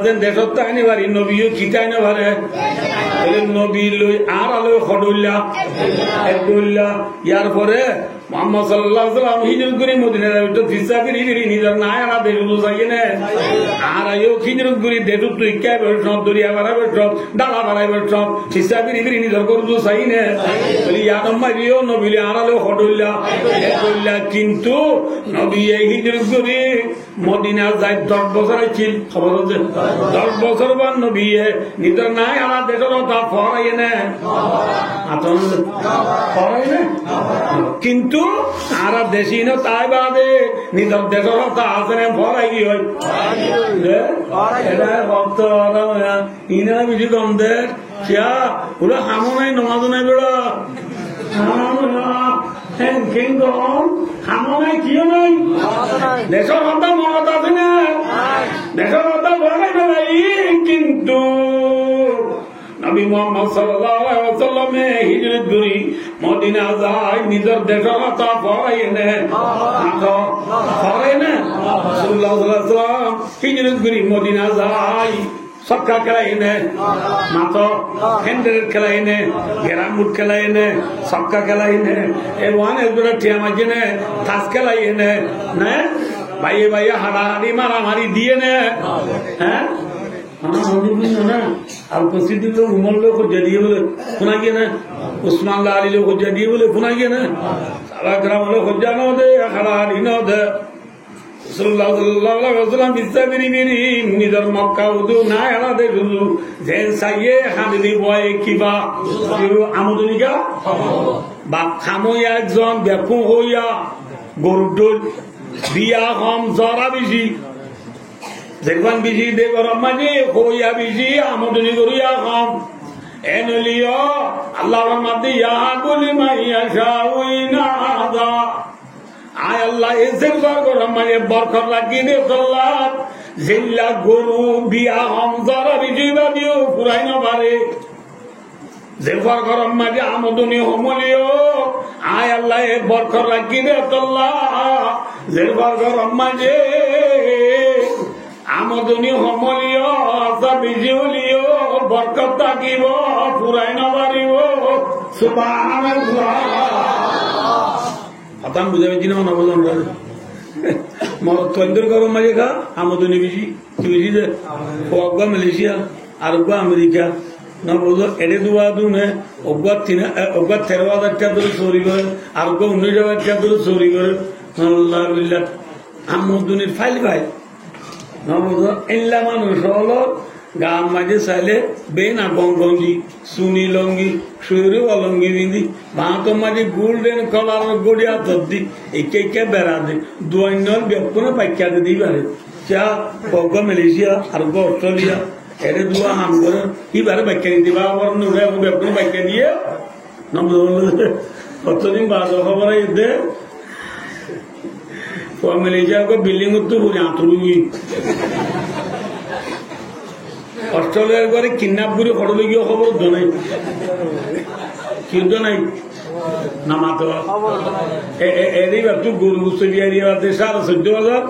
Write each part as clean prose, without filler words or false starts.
দেশত আনিবারি নবীও খিতাই না পারে নবী লই আর আলো খডুল্লা একদুল্লা ইয়ার পরে মোহাম্মদ সাল্লাল্লাহু আলাইহি ওয়াসাল্লাম হিজরত করে মদিনা যাইতো ফিসাবিরি বিরি নিজর নাই আর দেশু যাইনে আর আয়ো হিজরত করে দেশু তুই কে সব দরিয়া বাড়াবে সব ডালা বাড়াবে সব ফিসাবিরি বিরি নিজর করবো চাইনে বলি ইয়াদম মারিও নবী আর আলো খডুল্লা একদুল্লা কিন্তু নবী এই হিজরত করে মদিনা যাই 10 বছর ছিল খবর আছে 10 বছর বা নবী নিজর নাই আর দেশের তা ফরাই না কিন্তু আর দেশি না তাই বাদে নিজের দেশের তা আছে না ফরাই কি হয় ভক্ত ইনা বেশি কম দেশ কিয়া ওরা হামো নাই নমাজ নাই বেড়া হামো নাই কিয় নাই দেশের হত্যা মনত আছে না দেশের হত্যা ফরাই বেড়াই কিন্তু নবী মুহাম্মদ সাল্লাল্লাহু আলাইহি ওয়াসাল্লামে হিজরত করি মদিনা যায় নিজের দেশের কথা পড়াই না পড়াই না সাল্লাল্লাহু আলাইহি ওয়াসাল্লাম হিজরত করি মদিনা যায় সক্কা খেলাই নে মাতো হ্যান্ডেল খেলাই নে গেরামুট খেলাই নে সক্কা খেলাই নে এ ওয়ান এগুলো টিয়া মাঝে নে তাস খেলাই নে না ভাইয়ে ভাইয়ে হাড়াহাড়ি মারামারি দিয়ে নে হ্যাঁ উমর লোক দিয়ে বলে শোনা গিয়ে না উসমান আলী লোক দিয়ে বলে শোনা গিয়ে না সারা গ্রাম লোক জানো দে হাড়াহাড়ি ন দে নিজের মক্কা উদু না এরা দে যে চাইয়ে হাঁদি বয় কিবা আমদনিকা বা খামই একজন বেকুম হইয়া গরুর দোল বিয়া কম জরা বেশি দেখবান বিজি দে গরম মাঝে হইয়া বিজি আমদনি করিয়া কম এনলিও আল্লাহর মাঝে ইয়া বলি মাইয়া শাউইনা আদা আয় আল্লাহ এসে গরম মাঝে বরকত লাগিয়ে দে সাল্লাত জিল্লা গরু বিয়া কম জরা বিজি বাদিও পুরাই না পারে জেফার গরম মাঝে আমদনি হমলিও আয় আল্লাহ এ বরকত লাগিয়ে দে সাল্লাত জেফার গরম মাঝে আমদনি হমলিও বিজুলিও বরকত থাকিব পুরাই নবারিব সুবহানাল্লাহ আতাম বুঝে পেয়েছি না নবজন মর তন্দুর গরম মাঝে খা আমদনি বেশি কি বেশি যে অজ্ঞা মালয়েশিয়া আর অজ্ঞা আমেরিকা না বুঝো এড়ে দুয়া দুনে অজ্ঞা 13,000 টাকা ধরে চুরি করে আর অজ্ঞা 19,000 টাকা ধরে চুরি করে আল্লাহ বিল্লাহ আমদনির ফাইল ভাই মানুষ হলো গান মাঝে চাইলে বেনা গঙ্গি সুনি লঙ্গি সুরি অলঙ্গি বিন্ধি ভাঁত মাঝে গোল্ডেন কলার গড়িয়া তদ্দি একে বেড়া দে দুয়াইনল বেপনে পাইকা দি পারে চা বগ মালয়েশিয়া আর অস্ট্রেলিয়া এর দুয়া হাম করে ইবারে পাইকা দিতে পারবো বেপনে পাইকা দিয়ে কতদিন বাদ খবর দে মালয়েশিয়া বিল্ডিং তো আঁতরুই অস্ট্রেলিয়ার ঘরে কিডন্যাপ করে হড়লে গিয়ে খবর নাই কিন্তু নাই না মাতো এরই একটু গরু গুস্ত বিয়ারি এবার 14,000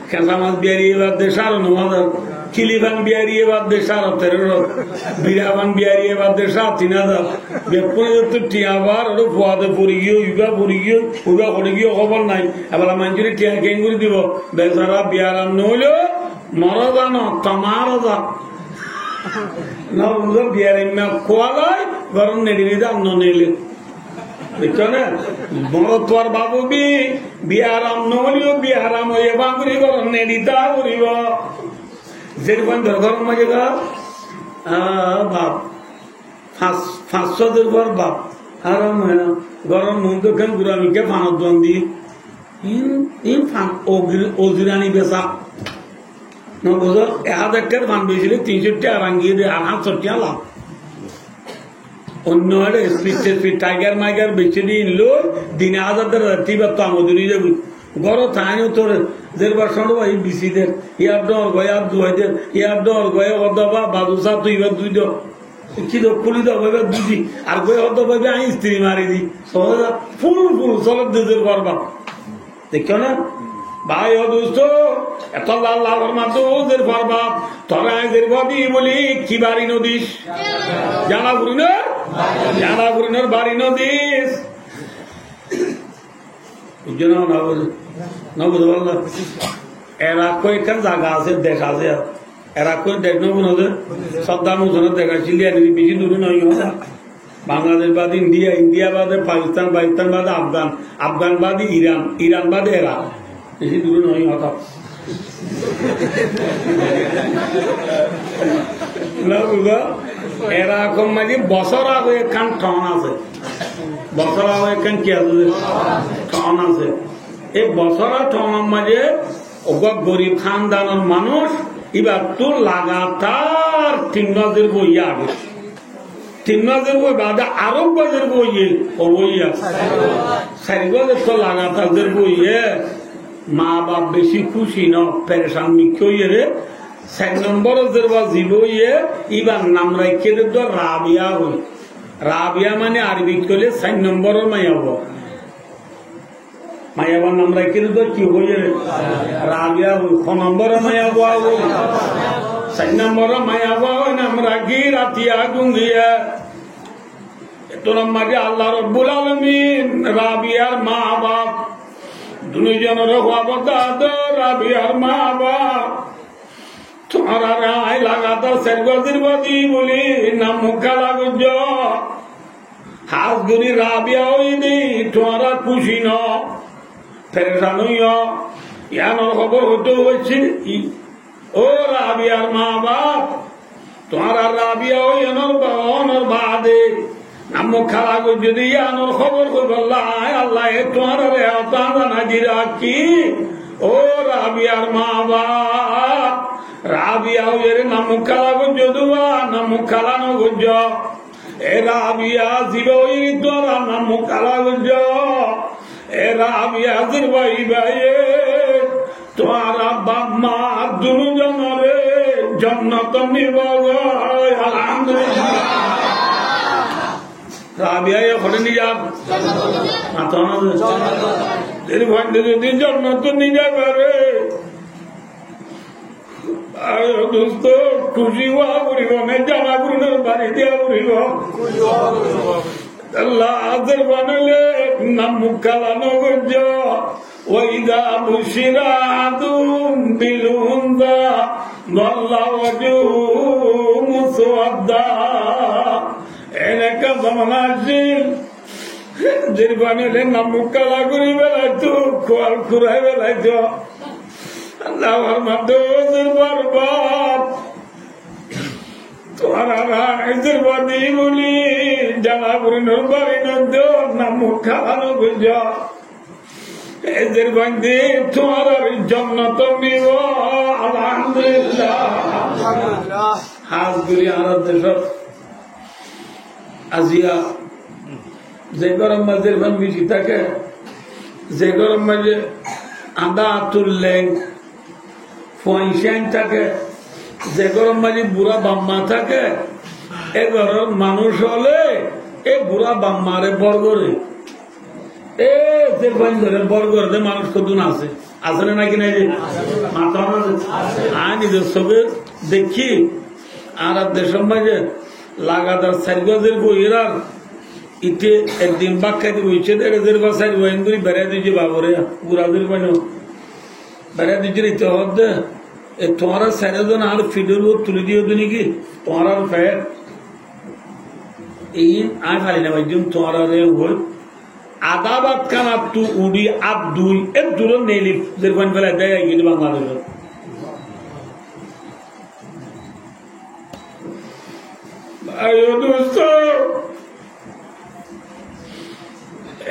খেঁচা মাছ বিয়ারি এবার 9,000 কিলিফান বিয়ারি এবার 13,000 বিরাবান বিয়ারি এবার 3,000 বেপনে তো টিয়াবার ওটা ফুয়াতে পড়ে গিয়ে ইউগা পড়ে গিয়ে উগা পড়ে গিয়ে খবর নাই এবার মানুষের টিয়া কেন করে দিব বেচারা বিয়ারাম নহলেও মরা জানো তোমার যা না বিয়ারাম খোয়ালাই গরম নেড়ে দাম নিলে দেখছো না বড় তোর বাবু বিয়ারাম নহলেও বিয়ারাম হয়ে বাঙুরি গরম নেড়িতা করিব যেরকম ঘর মাঝে গা বাপ 500 পর বাপ আরাম গরম মুখ দোকান গুড়ামিকে ফানত বন্দি অজিরানি বেচা না বুঝো 1,000 টাকার ফান বেছিলে 300 টাকা ভাঙিয়ে দিয়ে 800 টাকা লাভ অন্য স্পিড টাইগার মাইগার বেছে দিয়ে নিলো দিনে 1,000 টাকা রাত্রি বা তো আমদনি যাবি গড় তাইও তোর যেবার শোনো এই বিসিদের ইয়ার ডর গয় আর দুয়াইদের ইয়ার ডর গয়ে অদবা বাদুসা তুই এবার দুই দো কি দো খুলি দাও এবার দুই আর গয়ে অদবা আমি স্ত্রী মারি দি ফুল চলত দুধের করবা দেখো না ভাই ও দোস্ত এত আল্লাহর মাদুদের পরবাব তোরা এদের বদি বলি কি বাড়ি নদীস জানা বুড়িনোর বাড়ি নদীস বুঝছো না না বুঝতে পারল এরা কয়েকখান জায়গা আছে দেশ আছে এরা কই দেশ নব সদ্দাম হুসেনের দেখা চিলিয়া বেশি দূর নয় বাংলাদেশ বাদে ইন্ডিয়া ইন্ডিয়া বাদে পাকিস্তান পাকিস্তান বাদে আফগান আফগান বাদে ইরান ইরান বাদে এরা বেশি দূর নয় হঠাৎ এরকম মাঝে বছর আগে একখান টন আছে বছর আগে একখান কি আছে টন আছে এই বছর টনের মাঝে গরিব খানদানের মানুষ এবার তো লাগাতার 3 মাসের বই আগে 3 মাসের বই বাদে আরো বাজের বইয়ে ও বইয়া 4 বছর তো লাগাতার বইয়ে মা বাপ বেশি খুশি ন পেরেশান মিক্ষে রে 4 নম্বর বইয়ে এবার নাম রাখে তো রাবিয়া হই রাবিয়া মানে আরবি করলে 4 নম্বরের মায়াব মায়াবার নাম রাখে তো কি হইয়ে রাবিয়া হই 6 নম্বরের মায়াব 4 নম্বরের মায়াব নাম রাখি রাতিয়া গুঙ্গিয়া তোর মাঝে আল্লাহ রব্বুল আলামিন রাবিয়ার মা বাপ দুজনের রাবিয়ার মা বাপ তোমারা রায় লাগাতার 4 বছর বাদি বলি নাম মুখা লাগুজ হাত গুলি রাবিয়া হইনি তোমারা খুশি ন পেরেশান হইয়া ইয়ানোর খবর হতে হয়েছে ও রাবিয়ার মা বাপ তোমারা রাবিয়া হই অনর বাদে নাম মুখা লাগুজ যদি ইয়ানোর খবর কই বললাম আল্লাহ তোমারা রে নাজিরা কি ও রাবিয়ার মা বাপ রাবিয়া এর নাম মুখালা গুজ দুয়া নাম মুখালানো গুজ এ রাবিয়া জিবই তোরা নাম মুখালা গুজ এ রাবিয়া জিরবাই বাই তোরা বাপ মা দুজনরে জান্নাত নিবাগ আলহামদুলিল্লাহ রাবিয়া এখানে নিয়ে যাব মাথা না এর ভান্ডে যদি জান্নাত নিয়ে যাবে দোস্ত খুশি হওয়া করিব না জানা গুরুনের বাড়ি দেওয়া করিব আল্লাহ আজের বানালে নাম মুখালানো গজ ওইদা বুশিরা আদুম বিলুন্দা দল্লা ওয়াজু মুসওয়াদা এনেকা জামানা আসিল যে বানালে নাম মুখালা করি বেলাইতো খোয়াল খুরাই বেলাইতো আল্লাহর মাদুদের বরবাদ তোরা রাইজের বাদি বলি জানা বুড়িনোর বাড়ি নদর নাম মুখালানো গুজ এদের বান্দি তোমার জান্নাত নিব আলহামদুলিল্লাহ হাত গুলি আর দেশ আজিয়া যে গরম মাঝের ভান বেশি থাকে যে গরম মাঝে আদা তুললেন পয়সান থাকে যে গরম মাঝে বুড়া বাম্মা থাকে এ ঘরের মানুষ হলে এ বুড়া বাম্মারে বর্গরে এ যে ধরে বর্গরে মানুষ কতদিন আছে আসলে নাকি নাই মাথা আর নিজের সবে দেখি আর দেশের মাঝে লাগাতার 4 গজের বইয়ের ইতে একদিন বাক্যাতে বইছে 1.5 বছর বইন করে বেড়াই দিয়েছে বাবরে বুড়াদের মানে বেড়াই দিয়েছে ইতে হচ্ছে তোমার 4 জন আর ফিডের তুলে দিয়ে নাকি তোমার আর ফের এই আয় খালি না ভাই তোমার হল আদা বাদ খান আর তু উড়ি আর 2 এর দূর নেই যেরকম ফেলে দেয় গেল বাংলাদেশের দোস্ত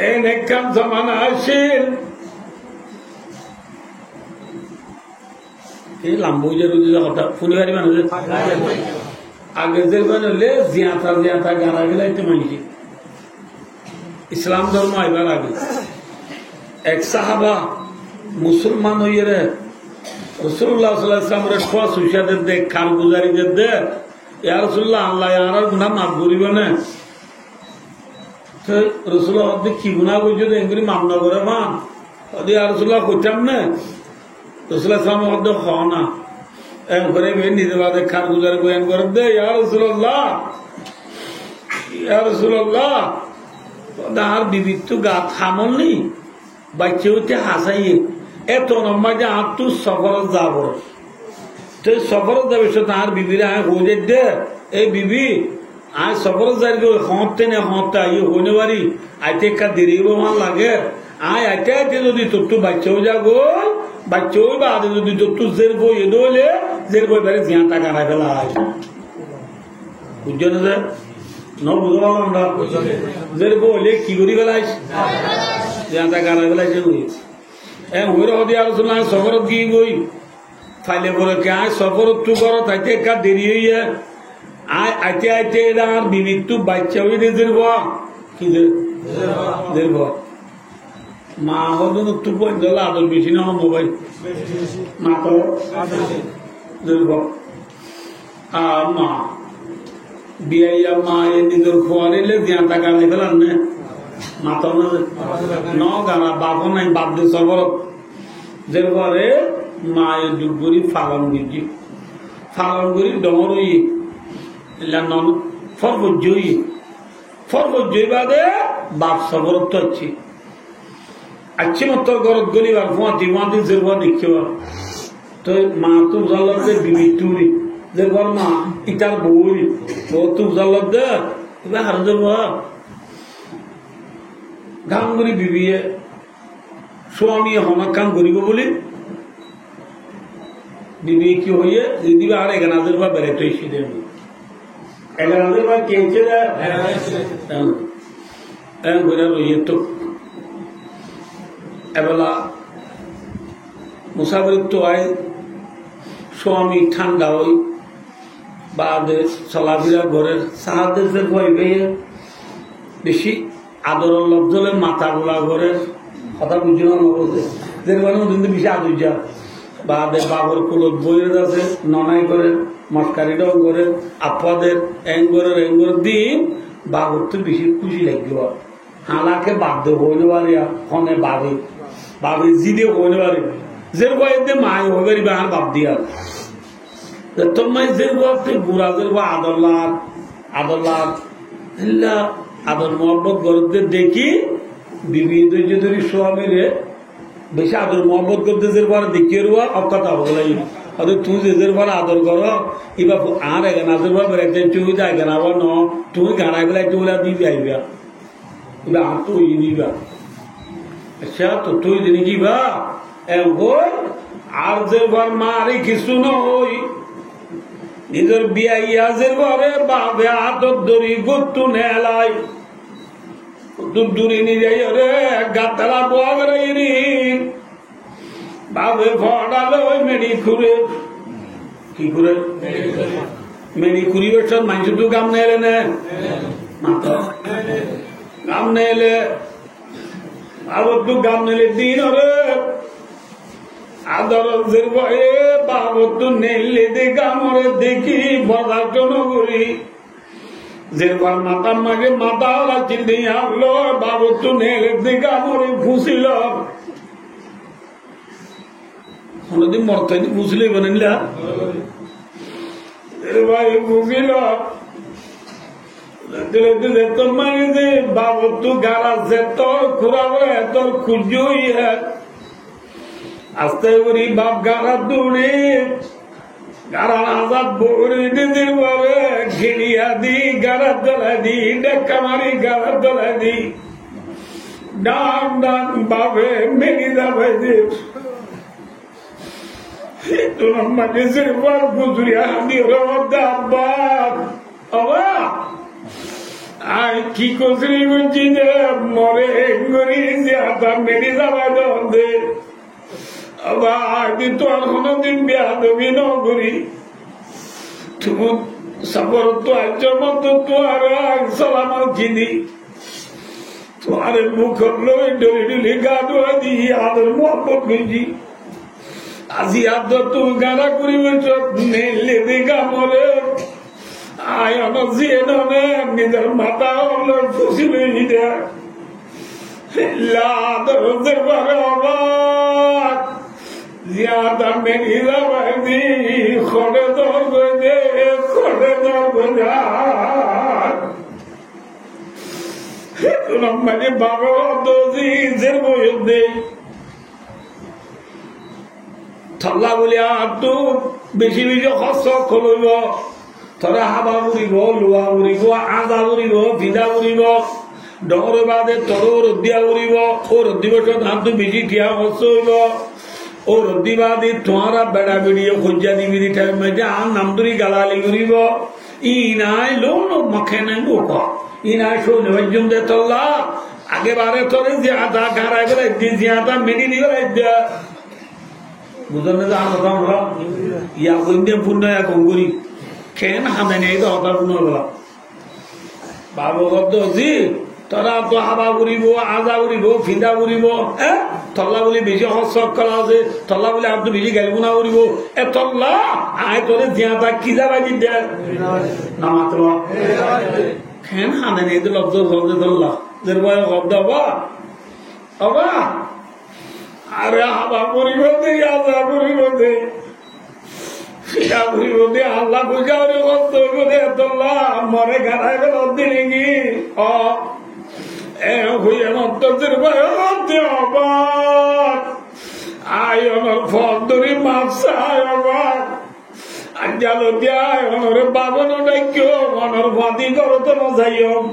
এনেকাম জামানা আসিল এই লাম্বুজের কথা ফুনিবাড়ি মানুষের আগে যে হলে জিয়াতা গানা গেলাইতে মানছি ইসলাম ধর্ম এবার আগে এক সাহাবা মুসলমান হইয়ে রে রাসূলুল্লাহ সাল্লাল্লাহু আলাইহি ওয়াসাল্লামের খোয়া সুশাদের দে খান গুজারিদের দে ইয়া রাসূলুল্লাহ আল্লাহ আর গুনাহ মাফ করিব না তো রাসূলুল্লাহ কি গুনাহ কইছো এগুলি মাফ না করে মা ইয়া রাসূলুল্লাহ কইতাম না রসুলাম মধ্যে হ না এম করে নিজের বাদে খার গুজার করে এম করে দে ইয়া রাসূলুল্লাহ আর বিবির তো গা থামল নি বাচ্চা হইতে হাসাইয়ে এত নম্বর যে আর তুই সফরত যাব তো সফরত যাবে সে তার বিবিরা হয়ে দে এই বিবি আজ সফরত যাই হতে না হতে আই হইনে পারি আইতে একটা দেরি মান লাগে আয় আইতে আইতে যদি তোর বাচ্চাও যাবো বাচ্চাও বা আদে যদি তোর জের বই এ দলে জের বই বেড়ে জিয়া টাকা না ফেলা হয় বুঝছো না স্যার ন বুঝতে পারলাম আমরা জের বইলে কি করি ফেলাইস জিয়া টাকা না ফেলাইছে হইর হদি আলোচনা সফরত গিয়ে গই ফাইলে বলে কে আয় সফরত তু করো তাইতে একটা দেরি হইয়া আয় আইতে আইতে আর বিবির তু বাচ্চা হয়ে জের বয়া কি জের বয়া মা হল একটু পয়লা আদর বেশি না মোবাইল মা তো আর মা বিয়াইয়া মা এ নিজের খোয়ারিলে দিয়া টাকা নেই ফেলার নে মা তো ন গানা বাপও নাই বাপ দিয়ে সবরত যে ঘরে মা এ দুপুরি ফালন গুজি ডমরই নন ফরবজ্জই বাদে বাপ সবরত তো আছি अच्छी मत गरत गली बार फुआती फुआती जेरवा देखियो तो माँ तू जल्द दे बीबी टूरी जेरवा माँ इतार बोरी वो तू जल्द दे इबा हर जेरवा गांगुरी बीबी है स्वामी होना काम गरीबो बोली बीबी क्यों हुई है दीदी बाहर एक नाज़र बा बेरे तो इसी दे एक नाज़र बा केंचे दे बेरे रोइए तो এবেলা মুসাফির আয় স্বামী ঠান্ডা হই বা চলাফেরা ঘরের সাহায্যের ভয় পেয়ে বেশি আদর লব্ধলে মাথা গোলা ঘরের কথা বুঝে না বলতে যেরকম কিন্তু বেশি আদর যা বা বাবর কুলত বইয়ের আছে ননাই করে মস্কারিটাও করে আপাদের এঙ্গরের দিন বাবর তো বেশি খুশি লাগলো হালাকে বাধ্য হইলে পারিয়া ফোনে বাবি জিদে হইলে পারি যে বইতে মায় হয়ে পারিবে আর বাপ দিয়া তোমায় যে বলতে বুড়া যে আদর মোহাম্মত গরদের দেখি বিবিধ যদি স্বামীরে বেশি আদর মোহাম্মত করতে যে পরে দেখিয়ে রুয়া অকথা বলাই তুই যে পরে আদর কর এবার আর এখানে আদর বেড়াইতে চুই যায় কেন আবার ন তুমি গানাই বেলায় চুলা দিবি আইবা এবার আর তো ই দিবা আচ্ছা তো তুই দিনে কি বা আর যে বার মারি কিছু নই নিজের বিয়াইয়া যে ঘরে বাবে হাতত ধরি গুত্তু নেলাই দূরে নিয়ে যাই রে গাতলা বোয়া বেড়াইনি বাবে ফটালো ওই মেডি খুঁড়ে কি করে মেডি খুঁড়ি সব মানুষ তো গাম নেলে না গাম নেলে আবার তো গাম নেলে দিন রে আদর ভয়ে বাবর তো নেলে দেখা মরে দেখি বদার্থ নগরী যে মাথা মাগে মাথা ওরা চিন্তা আসলো বাবর তো নেলে দেখা মরে ফুসিল কোনদিন মরতে ফুসলে বানিলা ভাই ফুসিল বাবর তো গাড়াছে তোর খুড়াবে তোর খুঁজুই আস্তে করি বাপ গাড়া দৌড়ে গাড়া আজাদ বৌড়ে দিদির বলে ঘিরিয়া দি গাড়া দলা দি ডেকা মারি গাড়া দলা দি ডাক ডাক বাবে মেরি যাবে যে তোমার মানুষের পর গুজরিয়া হাতি আব্বা বাবা আই কি কচরি গুঞ্জি যে মরে গড়ি যে হাতা মেরি যাবে দে তোর কোনদিন বিয়া দেবি নগরী তুমি সফর তো আজর মতো তোর সালাম চিনি তোমার মুখ লই ডলি ডলি গা ধোয়া দি আদর মোহাম্মত গুঞ্জি আজি আদর তো গানা করি নেলে দেখা মরে আয় আমার জিয়ে নে নিজের মাথা ফুসি লই দেয় আদর অবাক জিয়াদা মেরি যাবাইনি খড়ে দরবে দে খড়ে দরবে যা মানে বাবা দোজি জের বইত দে থল্লা বলিয়া তো বেশি বেশি খরচ খলইব তোরা হাবা উড়িব লোয়া উড়িব আদা উড়িব ভিদা উড়িব ডর বাদে তোর রদ্দিয়া উড়িব ও রদ্দি বছর ধান তো বেশি টিয়া খরচ হইব ও রদ্দি বাদে তোমারা বেড়া বেড়িয়ে খোঁজা দিবি টাইম আর নাম ধরি গালালি করিব ই নাই লো মাখে নাই গোপ ই নাই শোনে বৈজম দে তোল্লা আগে বারে তোরে যে আদা গাড়াই বেড়াই দিয়ে যে আদা মেডি দিয়ে বেড়াই দেয়া বুঝলেন না আমরা আমরা ইয়া কইতে পূর্ণ এখন করি কেন হামে নেই তো হতার পূর্ণ বলা বাবু গদ্দি তোরা তো হাবা উড়িব আদা উড়িব ফিদা উড়িব হ্যাঁ তল্লা বলি বেশি হস্ত করা আছে তল্লা বলি আপনি বেশি গাইবুনা উড়িব এ তল্লা আয় তোরে জিয়াটা কি যাবাই দিতে না মাত্র কেন হামে নেই তো লব্ধ লব্ধে তল্লা দের বয় শব্দ হবা হবা আরে হাবা করিব দে আদা করিব দে ফিদা করিব দে আল্লাহ বুঝা রে কত করে তোল্লা মরে গাড়াই গেল দিনে অ এ হইয়া নত্তর ভয়তে অবাক আয়নের ফল ধরে মাপসা অবাক আজ্ঞাল দেয় অনরে বাবন ডাক্য অনর ভাতি করতে যাইম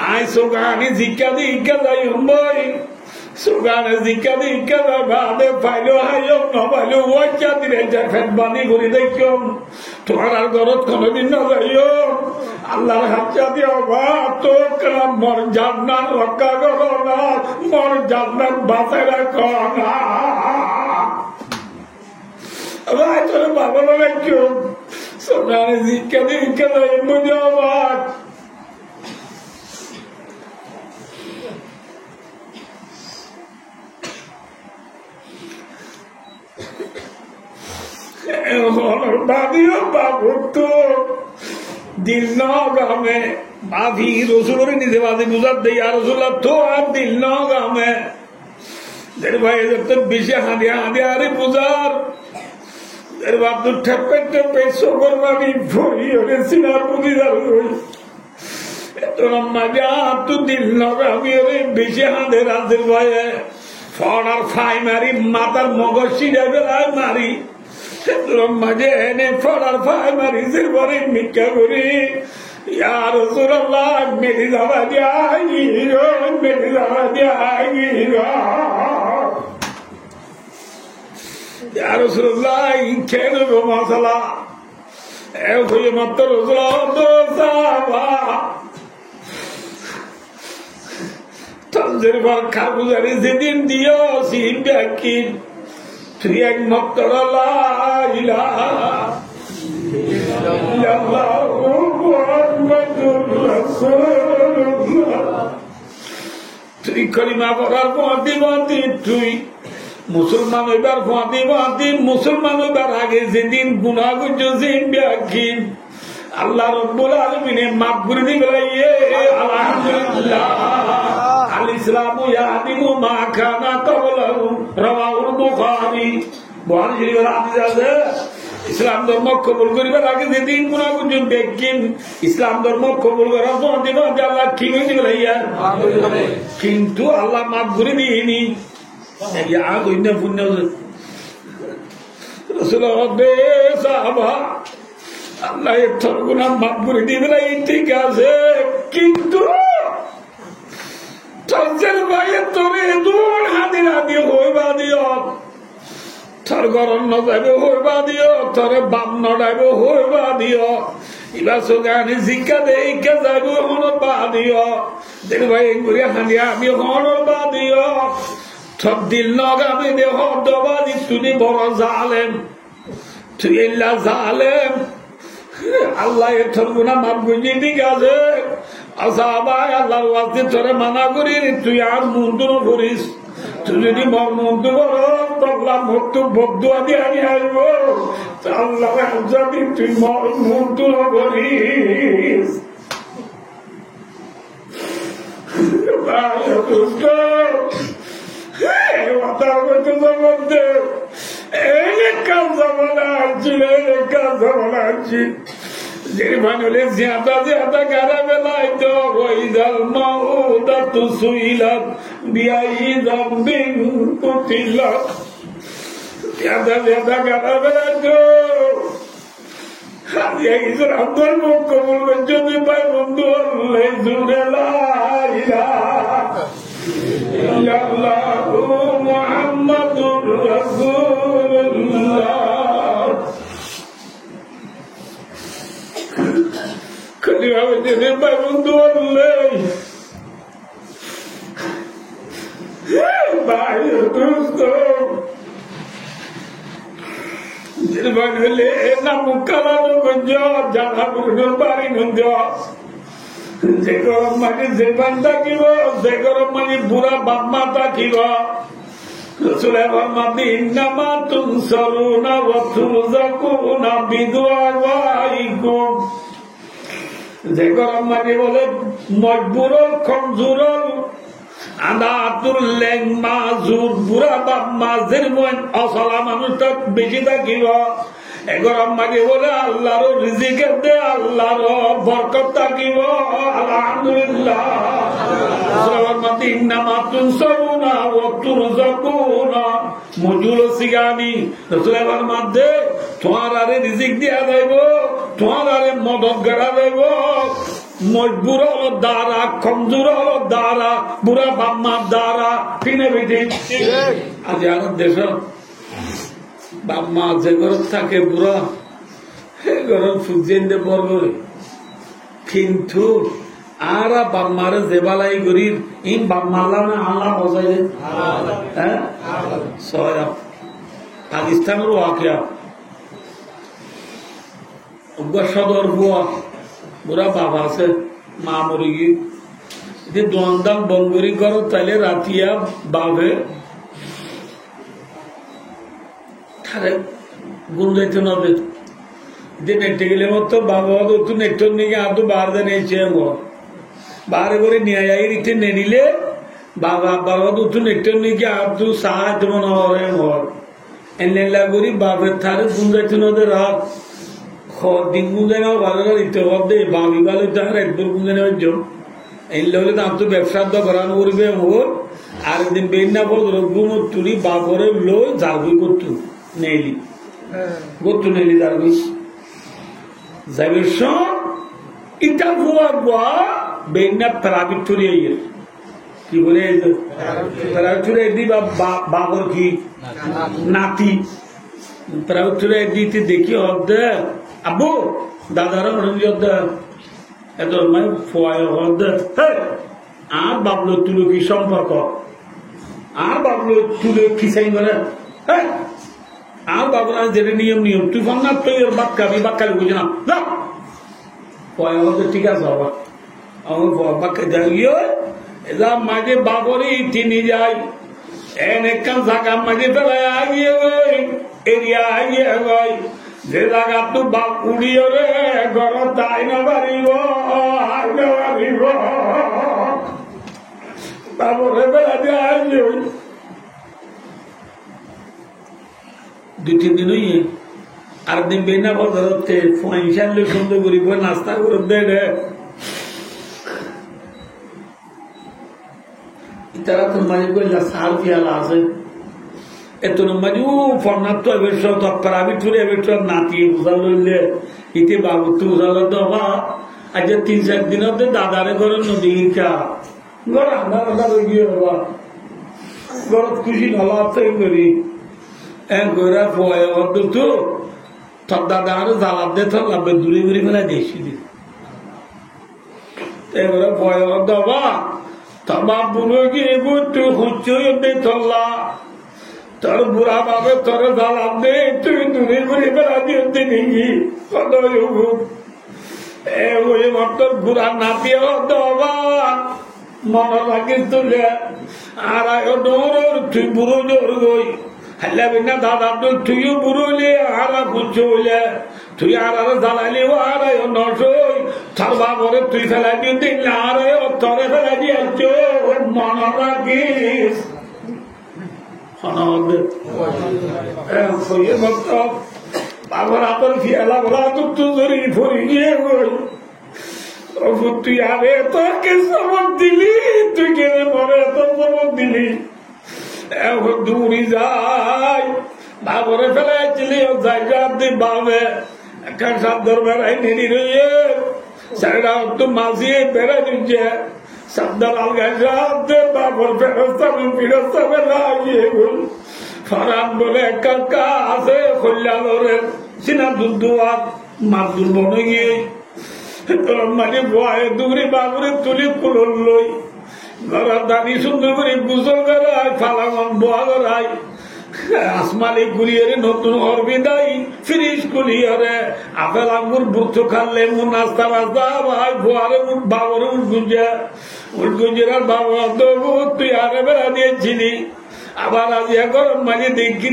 আয় সোগানি জিজ্ঞা দিজ্ঞা যাইম বই সুগানে জিজ্ঞা দিজ্ঞা ভাবে পাইলো হাইম নপাইলো ওই চাঁদিনে ফেট বানি করে দেখম তোমার আর ঘরত কোনোদিন না যাইও আল্লাহর হাত দিয়ে তো মর জান্নাত রক্ষা করো না মর জান্নাত বাঁচাই রাখো না ভাই তোর বাবা রাখো সুগানে জিজ্ঞা দিজ্ঞা যাইম বুঝে অবাক বাবিও বাবু তো দিল নামে বাবি রসুলের নিজে বাদে বুঝার দেয় আর রসুল্লাহ তো আর দিল নামে ভাই তোর বেশি হাঁদিয়া হাঁদিয়া আরে বুঝার বাপ তো ঠেপে ঠেপে শোকর বাবি ভরি হলে সিনার বুঝিদার তোর মজা তো দিল নামে ওরে বেশি হাঁদে রাজের ভয়ে ফড়ার ফাই মারি মাতার মগজ সিডাই বেলায় মারি মাঝে এনে ফড়ার ফাই মারিছে পরে মিথ্যা করি ইয়ার রাসূলুল্লাহ মেরে যাওয়া যায় মেরে যাওয়া যায় ইয়ার রাসূলুল্লাহ খেয়ে নেবো মশলা এ হয়ে মাত্র রসুল্লাহ তঞ্জের পর খাবুজারি যেদিন দিও সিম ব্যাকি তুই এক মত তুই কলিমা পড়ার পথে পথে তুই মুসলমান হইবার পথে পথে মুসলমান হইবার আগে যেদিন গুনাহ করছো সিম ব্যাকি আল্লাহ রব্বুল আলামিনে মাফ করে দিবে আলহামদুলিল্লাহ আল ইসলামু ইয়াহদিমু মা কানা ক্বাবলাহু রাওয়াহুল বুখারী বুখারী শরীফের হাদিস আছে ইসলাম ধর্ম কবুল করিবার আগে যেদিন গুনাহ করছেন দেখেন ইসলাম ধর্ম কবুল করার পর দিন আল্লাহ কি করে দিবে কিন্তু আল্লাহ মাফ করে দিইনি ইয়া কইনা পুণ্য রাসূলুল্লাহ সাহাবা আল্লাহ তোর গুনাহ মাফ করে দিবে ঠিক আছে কিন্তু তোর ভাইয়ের তোরে দূর হাদি হাদি হইবা দিও তোর গরম নজাইবে হইবা দিও তোর বাম নড়াইবে হইবা দিও ইবা সোগানি জিজ্ঞা দেইকা যাইবে হনবা দিও দেখ ভাই ঘুরে হাঁদিয়া আমি হনবা দিও সব দিল নগামে দেহ দবাদি তুমি বড় জালেম তুই এল্লা জালেম আল্লাহ এর তোর গুনাহ মাফ করে ঠিক আছে আসাবাই আল্লাহর ওয়াস্তে তোরে মানা করি তুই আর মন্দির করিস তুই যদি মন্দির করো তবলা মৃত্যু বদুয়া দিয়ে আমি আসবো আল্লাহ যদি তুই মন্দির করিস কাজা বলা আছি কাজা বলা আছি যে মানুষে জ্যাদা জ্যাদা গারা বেলায় তো ওই জাল মাউদা তু সুইলাত বিয়াই জাম্বিং কুতিলাত জ্যাদা জ্যাদা গারা বেলায় তো আপনার মুখ কবুল যদি পাই বন্ধু আল্লাহ জুড়ে লাইলাহু মুহাম্মাদুর রাসূলুল্লাহ খালি ভাবে যদি পাই বন্ধু আল্লাহ ভাই দোস্ত হলে না মুখালানো গঞ্জ জানা পুরো বাড়ি গঞ্জ যে গরম মানে যে বান থাকিব যে গরম মানে বুড়া বাম্মা থাকিব রসুলের ফরমাতে ইন্নামা তুনসারুনা ওয়া তুরযাকুনা বিদুআইকুম যে গরম মানে বলে মজবুরল কমজোরল আদাতুল লেং মাজুর বুড়া বাম্মা যেমন অসলা মানুষটা বেশি থাকিব এগরম মাঝে বলে আল্লাহর রিজিকের দে আল্লাহর বরকত থাকিব আলহামদুলিল্লাহ ইন্নামা তুনসারুনা ওয়া তুরযাকুনা মজুল সিগানি রাসূলের মধ্যে তোমার আরে রিজিক দিয়া যাইব তোমার আরে মদত গড়া যাইব মজবুর হলো দ্বারা কমজোর হলো দ্বারা বুড়া বাম্মার দ্বারা কিনে বেটে আজ আমার দেশ বাম্মা যে ঘর থাকে বুড়া সে ঘর সূর্যেন্দে বর্গরে কিন্তু আর বাম্মারে দেবালাই গরিব ইন বাম্মাল্লা না আল্লাহ বজাই হ্যাঁ সয়া পাকিস্তানের ওয়াকিয়া সদর বুয়া বুড়া বাবা আছে মা মরি গিয়ে যে দোয়ান বঙ্গরি করো তাইলে রাতিয়া বাবে গুণ যাইতে নবে যে নেটে গেলে মতো বাবা তো নেটর নিয়ে আদৌ বার জানিয়েছে বারে করে নিয়ে যাই রিতে নে নিলে বাবা বাবা তো নেটর নিয়ে আদৌ সাহায্য মনে হয় এনে লাগরি বাপের থারে গুণ যাইতে নদে রাত দিন গুঁজে নেওয়া ভালো দিতে হবে বাবি ভালো তাহার একবার গুঁজে নেওয়ার জন্য এলে হলে তো আমি তো ব্যবসার তো করানো করবে ওর আর একদিন বেন না বল রঘুম তুলি বাবরে লো জারগুই করতু নেইলি করতু নেইলি জারগুই যাবে সব ইটা বুয়া বুয়া বেন না প্রাবিত তুলি কি বলে প্রাবিত তুলে দিবা বাবর কি নাতি প্রাবিত তুলে দিতে দেখি হদ্দে আব্বু দাদারা এত আর বাবলো তুলো কি সম্পর্ক আর বাবলো তুলো কি চাই করে আর বাবুরা যেটা নিয়ম নিয়ম তুই ফোন না তুই বাক্কাবি বাক্কাবি বুঝে না ঠিক আছে বাবা আমার বাক্কা যাই এরা মাঝে বাবরে তিনি যাই এনেকান জায়গা মাঝে ফেলায় আগিয়ে এরিয়া আগিয়ে ভাই যে জায়গা তো বাপ উড়িয়ে রে ঘর তাই না পারিব বাবরে বেলা দিয়ে আসলে দুই তিন দিন হইয়ে আর দিন বেনা বদরতে পয়সা সুন্দর করিব নাস্তা করে দে রে তারা তো মাঝে কইলা সার পিয়ালা আছে এত মানে ও ফর্নার তো এবার সব তৎপরাবি ঠুরে এবার সব নাতি বুঝা লইলে ইতে বাবু তো বুঝালো তো বা আজ 3-4 দিন হতে দাদারে ঘরের নদী কা ঘর আন্ধার গিয়ে বাবা ঘর খুশি নলা করি ঘোরা ফয় তো তোর দাদা আরো জ্বালাপ দে তোর লাভে দূরে ঘুরে ফেলা দিয়েছি এবারে ফয় বাবা তোমার বুড়ো গিয়ে তুই হুচ্চই তোল্লা তোর বুড়া বাবা তোর জ্বালাপ দে তুই দূরে ঘুরে ফেলা দিতে নাকি কত ওই তোর বুড়া নাপিয়ে বাবা মনে লাগে তুলে আর ডোর তুই বুড়ো জোর গই হাল্লা বিনা দাদা তুইও বুড়োলে আরা খুঁজছে হইলে তুই আর জ্বালালি ও আর নশই তোর বাবরে তুই ফেলা দিতে আর তরে ফেলা দিয়েছ মনে রাখিস বাবার আদর ফিয়ালা বলা তো ধরি ফরি গিয়ে তুই আরে তোকে সবক দিলি, তুই কেনে পরে তোর সবক দিলি, এখন দূরি যাই বাবরে ফেলাইছিলি জায়গা দি বাবে একটা সাবধান বেড়াই নিড়ি রইয়ে সাইডা একটু মাঝিয়ে বেড়াই দিচ্ছে সাবধান আলগাই সাবধান বাবর ফেরস্তা ফিরস্তা বেড়াইয়ে ফরান বলে কাকা আছে কল্যাণের সিনা দুধুয়ার মাছ দুর্ব গিয়ে তোর মানে বয়ে দুগুরি বাবুরে তুলি কুলন লই ঘরের দানি সুন্দর করে গুজল করায় ফালাগন বোয়া করায় আসমানি গুলিয়ারে নতুন হরবি দাই ফ্রিজ গুলিয়ারে আপেল আঙ্গুর বুর্থ খালে মুন নাস্তা বাস্তা ভাই বোয়ারে বাবরে উঠগুঞ্জের বাবা দেবু তুই আরে বেড়া দিয়েছিলি আবার আজ গরম মানে দেখি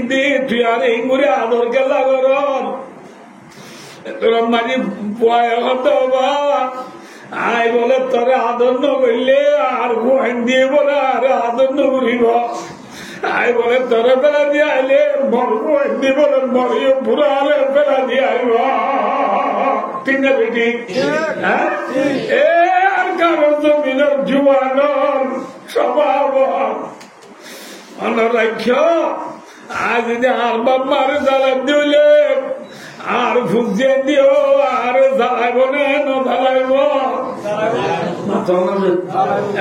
তুই আর এই করে আদর গেলা গরম তোর মানে বয় হতো বা আই বলে তোরে আদর নইলে আর বহেন দিয়ে বলে আর আদর নরিব আই বলে তোরে বেলা দিয়ে আইলে মরবো এমনি বলে মরিও বুড়া হলে বেলা দিয়ে আইব তিনটা বেটি এ আর কারণ জমিনের জুয়ানোর স্বভাব অনরাক্ষ আজ যদি আর বাম্মারে জ্বালা দিলে আর ফুজিয়ে দিও আর জ্বালাইব জ্বালাইব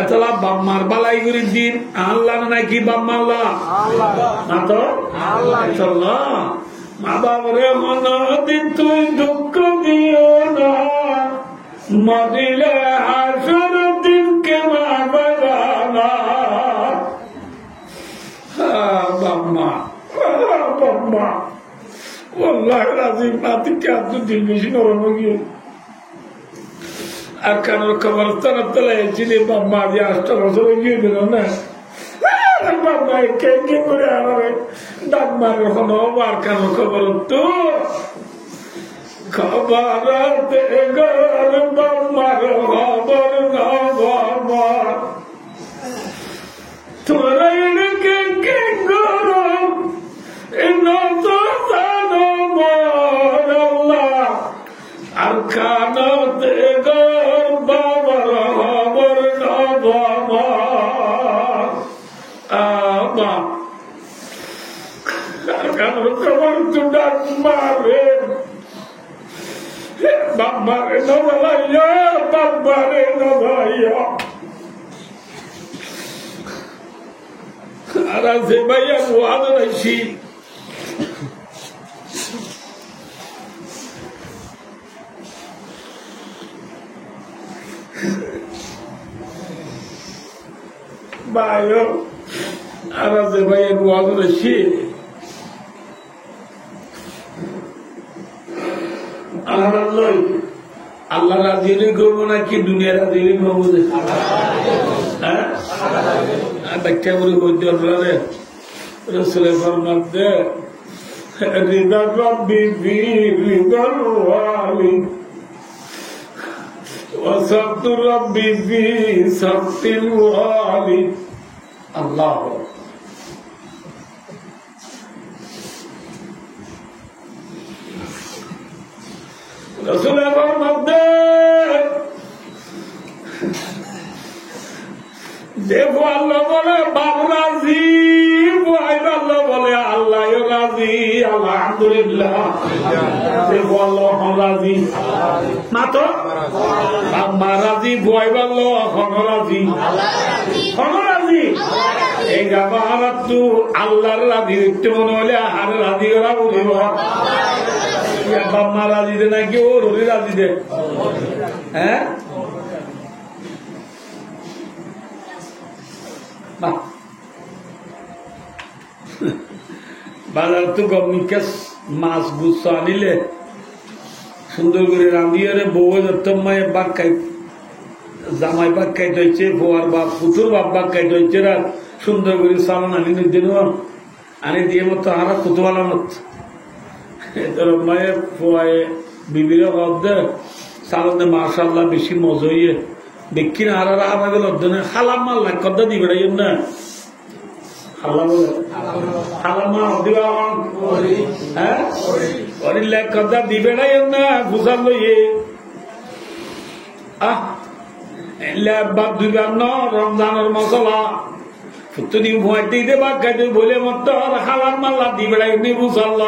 এতলা বাম্মার বালাই করে দিন আল্লাহ নাকি বাম্মাল্লাহ না তো মা বাবরে মন দিন তুই দুঃখ দিও না মরিলে হাসর দিনকে মা বাবা বাম্মা বাম্মা والله العظيم ما تكاد تلبسي نورمي أكانوا كبرتنا تلا يجيني بابا دي أشتغل سويني بنا بابا كيني برا دمار خنوا باركانوا كبرتو كبرت إيجار بامار خبرنا بابا ترى ينكينغورم إنه أركانات إيجار بابر خبر نبابا أبا أركانات خبر تدار ماري بابر نبايا بابر نبايا أرى زبايا وهذا الشيء Bayo, ara se baye buat resi. Allah razı ni gomu na ki dunia razı ni gomu de. Ha? Bakke buri hoje Allah ne. Rasul farmadı. Rida Rabbi fi ridal walid. وسبت ربي في سبت الوالد الله رسول فرماتے দেখো আল্লাহ বলে বাপ রাজি আল্লাহ বলে আল্লাহ রাজি আলহামদুলিল্লাহ দেখো আল্লাহ রাজি না তো বাবা রাজি ভয় বললো রাজি রাজি এই গাবার তো আল্লাহর রাজি দেখতে মনে হলে আর রাজি ওরা বলিব বাবা রাজি দে নাকি ও রবি রাজি দে হ্যাঁ বাজার তো গমিকে মাছ গুচ্ছ আনিলে সুন্দর করে রাঁধিয়ে বউ মায়ের বাঘ খাই জামাই বাঘ খাইতে হচ্ছে বউয়ার বাপ পুতুর বাপ বাঘ খাইতে হচ্ছে সুন্দর করে সামান আনি দিন আনি দিয়ে মতো হারা কুতুয়ালা মত মায়ের ফোয়ায় বিবির হদ্দে সালনে মাশাআল্লাহ বেশি মজা হইয়ে দেখি না হারা আবার গেল খালাম মাল্লা কদ্দা দিবে না আল্লাহ বলে আল্লাহ মা দিবা হ্যাঁ অরিল্লা কথা দিবে না না বুঝার লইয়ে বাদ দুইবার ন রমজানের মশলা তুমি ভয় দিতে বা খাইতে বলে মত হালার মাল্লা দিবে এমনি বুঝাল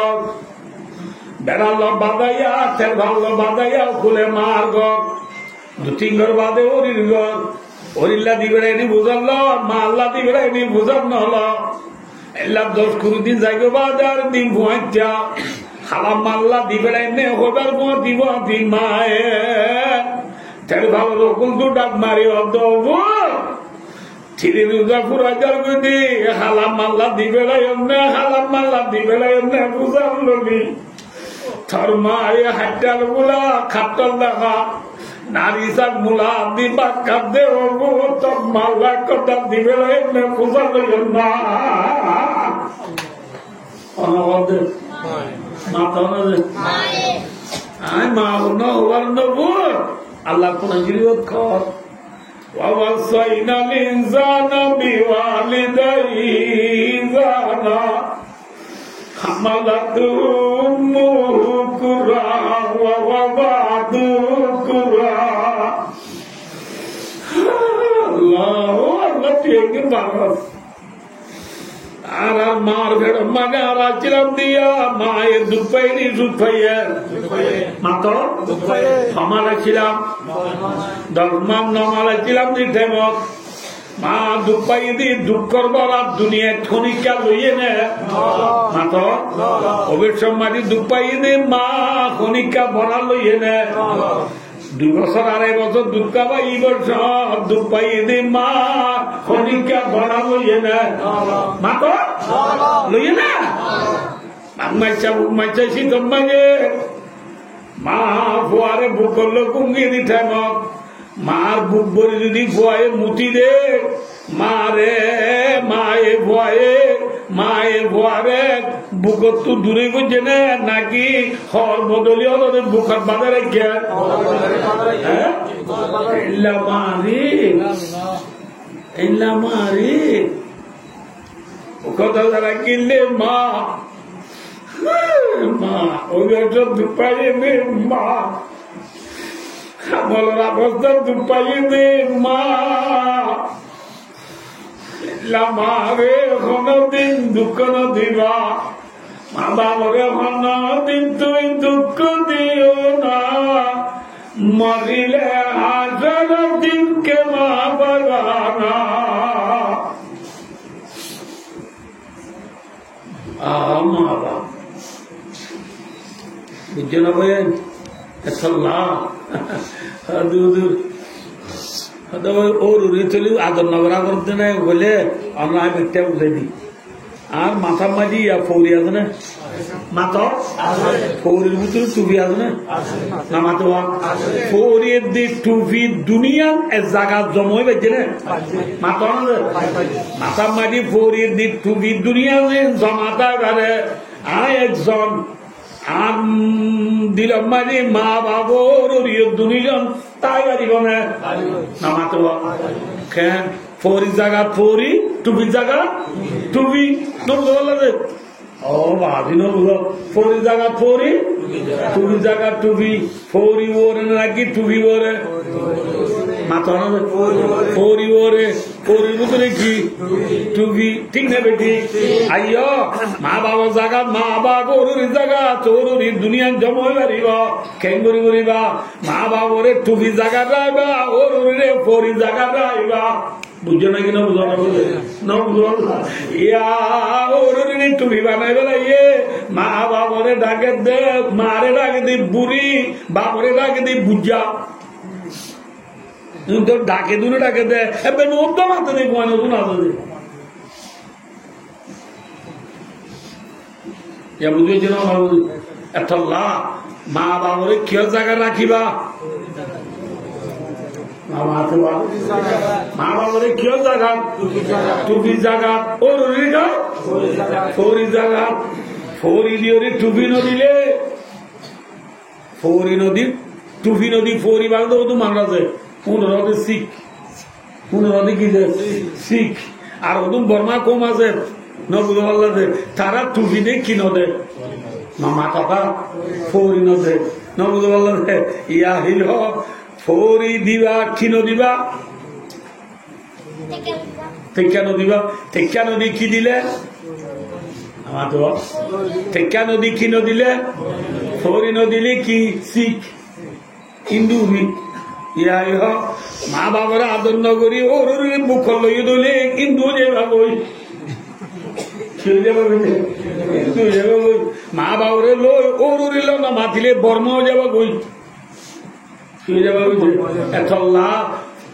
বেড়াল বাদাইয়া তেল ভালো বাদাইয়া খুলে মার ঘর দু তিন ঘর বাদে ওরির ঘর ওরিল্লা দিবে এনে বুঝাল মা আল্লাহ দিবে এনে বুঝার নহল এল্লা 10-20 দিন যাইগো বাদ আর দিন ভুয়াইতা হালাম মাল্লা দিবে এনে হবার ভুয়া দিব দিন মায়ে তেল ভালো রকম তো ডাক মারি অর্ধ চিড়ি রোজা ফুরাইদার গদি হালাম মাল্লা দিবে এমনে হালাম মাল্লা দিবে এমনে বুঝার লবি তোর মা হাইটাল গুলা খাটল দেখা নারী সাক মুলা দিবা কাঁদে তোর মাল্লা কথা দিবে এমনে বুঝার না অনবদ্র মাথা আয় মা হবার নবু আল্লাহ কোন গিরিয়ত কর وَوَصَّيْنَا الْإِنسَانَ بِوَالِدَيْهِ إِحْسَانًا حَمَلَتْهُ أُمُّهُ كُرْهًا وَوَضَعَتْهُ كُرْهًا আল্লাহ ঠিক বাস আর মার ভেড় মানে আর আছিলাম দিয়া মায়ের দুধ পাইনি দুধ পাইয়ে মাত্র সমালে ছিলাম 10 মান নমালে ছিলাম দিঠেমত মা দুধ পাই দি দুঃখ করবার আর দুনিয়া খনিকা লইয়ে নে মাত্র অবশ্য মাটি দুধ পাই দি মা খনিকা ভরা লইয়ে নে 2 বছর 2.5 বছর দুধ খাবা এই বছর দুধ পাই দি মা খনিকা ভরা লইয়ে নে মাত্র লইয়ে না মাইচাইছি তোমাকে মা ফুয়ারে বুক করলো কুঙ্গি দিতে মার বুক ভরে যদি ফুয়ায়ে মুতি দে মারে মায়ে ফুয়ারে বুকত তো দূরে গেছে না নাকি হর বদলি হলো বুকার বাদে রেখে মারি কথা যারা কিনলে মা ওই সব দুপাইয়ে দে মা বলার অবস্থা দুপাইয়ে দে মা মারে কোনদিন দুঃখ দিবা মা বাবরে কোনদিন তুই দুঃখ দিও না মরিলে হাজার দিনকে মা বাগানা মা বাবা বুঝছো না বলেন ওর চলি আদর নগরা করতে নাই বলে আমরা একটা উঠে দিই আর মাথা মাঝি ফৌরি আছে না মাথা ফৌরির ভিতরে টুপি আছে না না মাথা ফৌরির দিক টুপি দুনিয়া এক জায়গা জমই পাইছে না মাথা মাথা মাঝি ফৌরির দিক টুপি দুনিয়া জমাতা করে আর একজন আম দিলাম মানে মা বাবর দুজন তাই পারিব না মাতো কেন ফৌরি জায়গা ফৌরি টুপির জায়গা টুপি ও ভাবি ফৌরি জায়গা ফৌরি টুপির জায়গা টুপি ফৌরি ওরে নাকি টুপি ওরে মাথা ফৌরি ওরে ফৌরির ভিতরে কি টুপি ঠিক না বেটি আইয় মা বাবার জায়গা মা বাবার জায়গা তোর দুনিয়া জমা পারিব কেন করিবা মা বাবরে টুপি জায়গা রাইবা ওর ফৌরি জায়গা রাইবা বুঝছো নাকি না বুঝো না বুঝো ইয়া টুপি বানাই বেলাইয়ে মা বাবরে ডাকে দে মারে ডাকে দি বুড়ি বাবরে ডাকে দি বুঝা ডাকে দুনে ডাকে দে এবার নব্দ মাত্র নেই পয় নতুন আসে বুঝেছি না এত মা বাবরে কেউ জায়গা রাখিবা মা বাবরে কেউ জায়গা টুপি জায়গা ওর ফৌরি জায়গা ফৌরি দিয়ে টুপি নদীলে ফৌরি নদী টুপি নদী ফৌরি বাগদ তো মারা যায় কোন নদী শিখ কোন নদী কি শিখ আর ওদুম বর্মা কম আছে নবুদ বললা দে তারা টুপি দে কি নদে মামা কথা ফৌরি নদে নবুদ বললা দে ইয়া হিল ফৌরি দিবা কি নদিবা টেক্কা নদিবা টেক্কা নদী কি দিলে আমার তো টেক্কা নদী কি নদিলে ফৌরি নদিলে কি শিখ হিন্দু ইয়া মা বাবার আদর নগরী ওর মুখ লইয়ে দলে হিন্দু যেভাবে মা বাবরে লই ওর না মাতিলে বর্মাও যাবা গই যাবা এতলা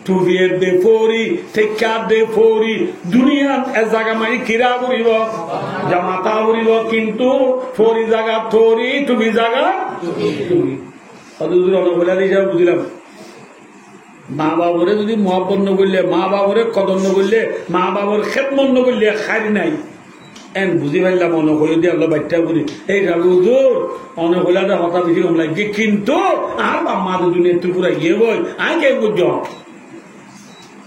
টুবিয়ে দে ফৌরি টেক্কা দে ফৌরি দুনিয়া এ জায়গা মারি কিরা করিব জামাতা করিব কিন্তু ফৌরি জায়গা থৌরি টুবি জায়গা টুবি অদূর অনবলা দিয়ে বুঝলাম মা বাবরে যদি মহাপন নগরলে মা বাবরে কদর নগরলে মা বাবর খেদমত নগরলে খাই নাই এন বুঝি পারলাম অনেক হলে দিয়ে আল্লাহ বাচ্চা করি এই হুজুর অনেক হলে হতা বেশি কম লাগে কিন্তু আর মা দুজনের ত্রিপুরা গিয়ে বই আই কে বুঝ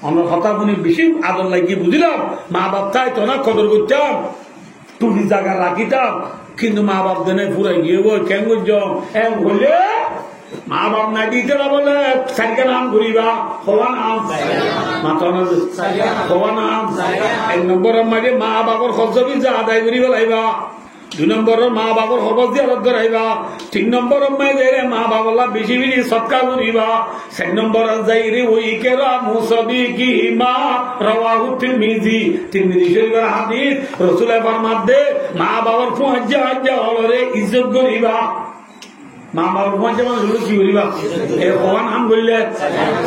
অনেক হতা শুনি বেশি আদর লাগিয়ে বুঝলাম মা বাপ তাই তো না কদর করতাম টুপি জায়গা রাখিতাম কিন্তু মা বাপ দেনে পুরা গিয়ে বই কেন বুঝ এন হলে মা বাপ না দিতে বলে সাইকে নাম ঘুরিবা হওয়া নাম মাথা হওয়া নাম 1 নম্বরের মাঝে মা বাবার খরচবি যা আদায় করি পেলাইবা 2 নম্বরের মা বাবার খরচ দিয়ে আলাদ করাইবা 3 নম্বরের মাঝে মা বাবলা বেশি বেশি সৎকার করিবা 4 নম্বরের যাইরে ওই কেরা মুসাবি কি মা রাওয়াহু তিরমিজি শরীফের হাদিস রাসূলের ফরমাতে মা বাবার ফুয়াজ্জা আজ্জা হলরে ইজ্জত করিবা মা বাবার পঞ্চে মানুষ কি করিবা এ ভগবান নাম বললে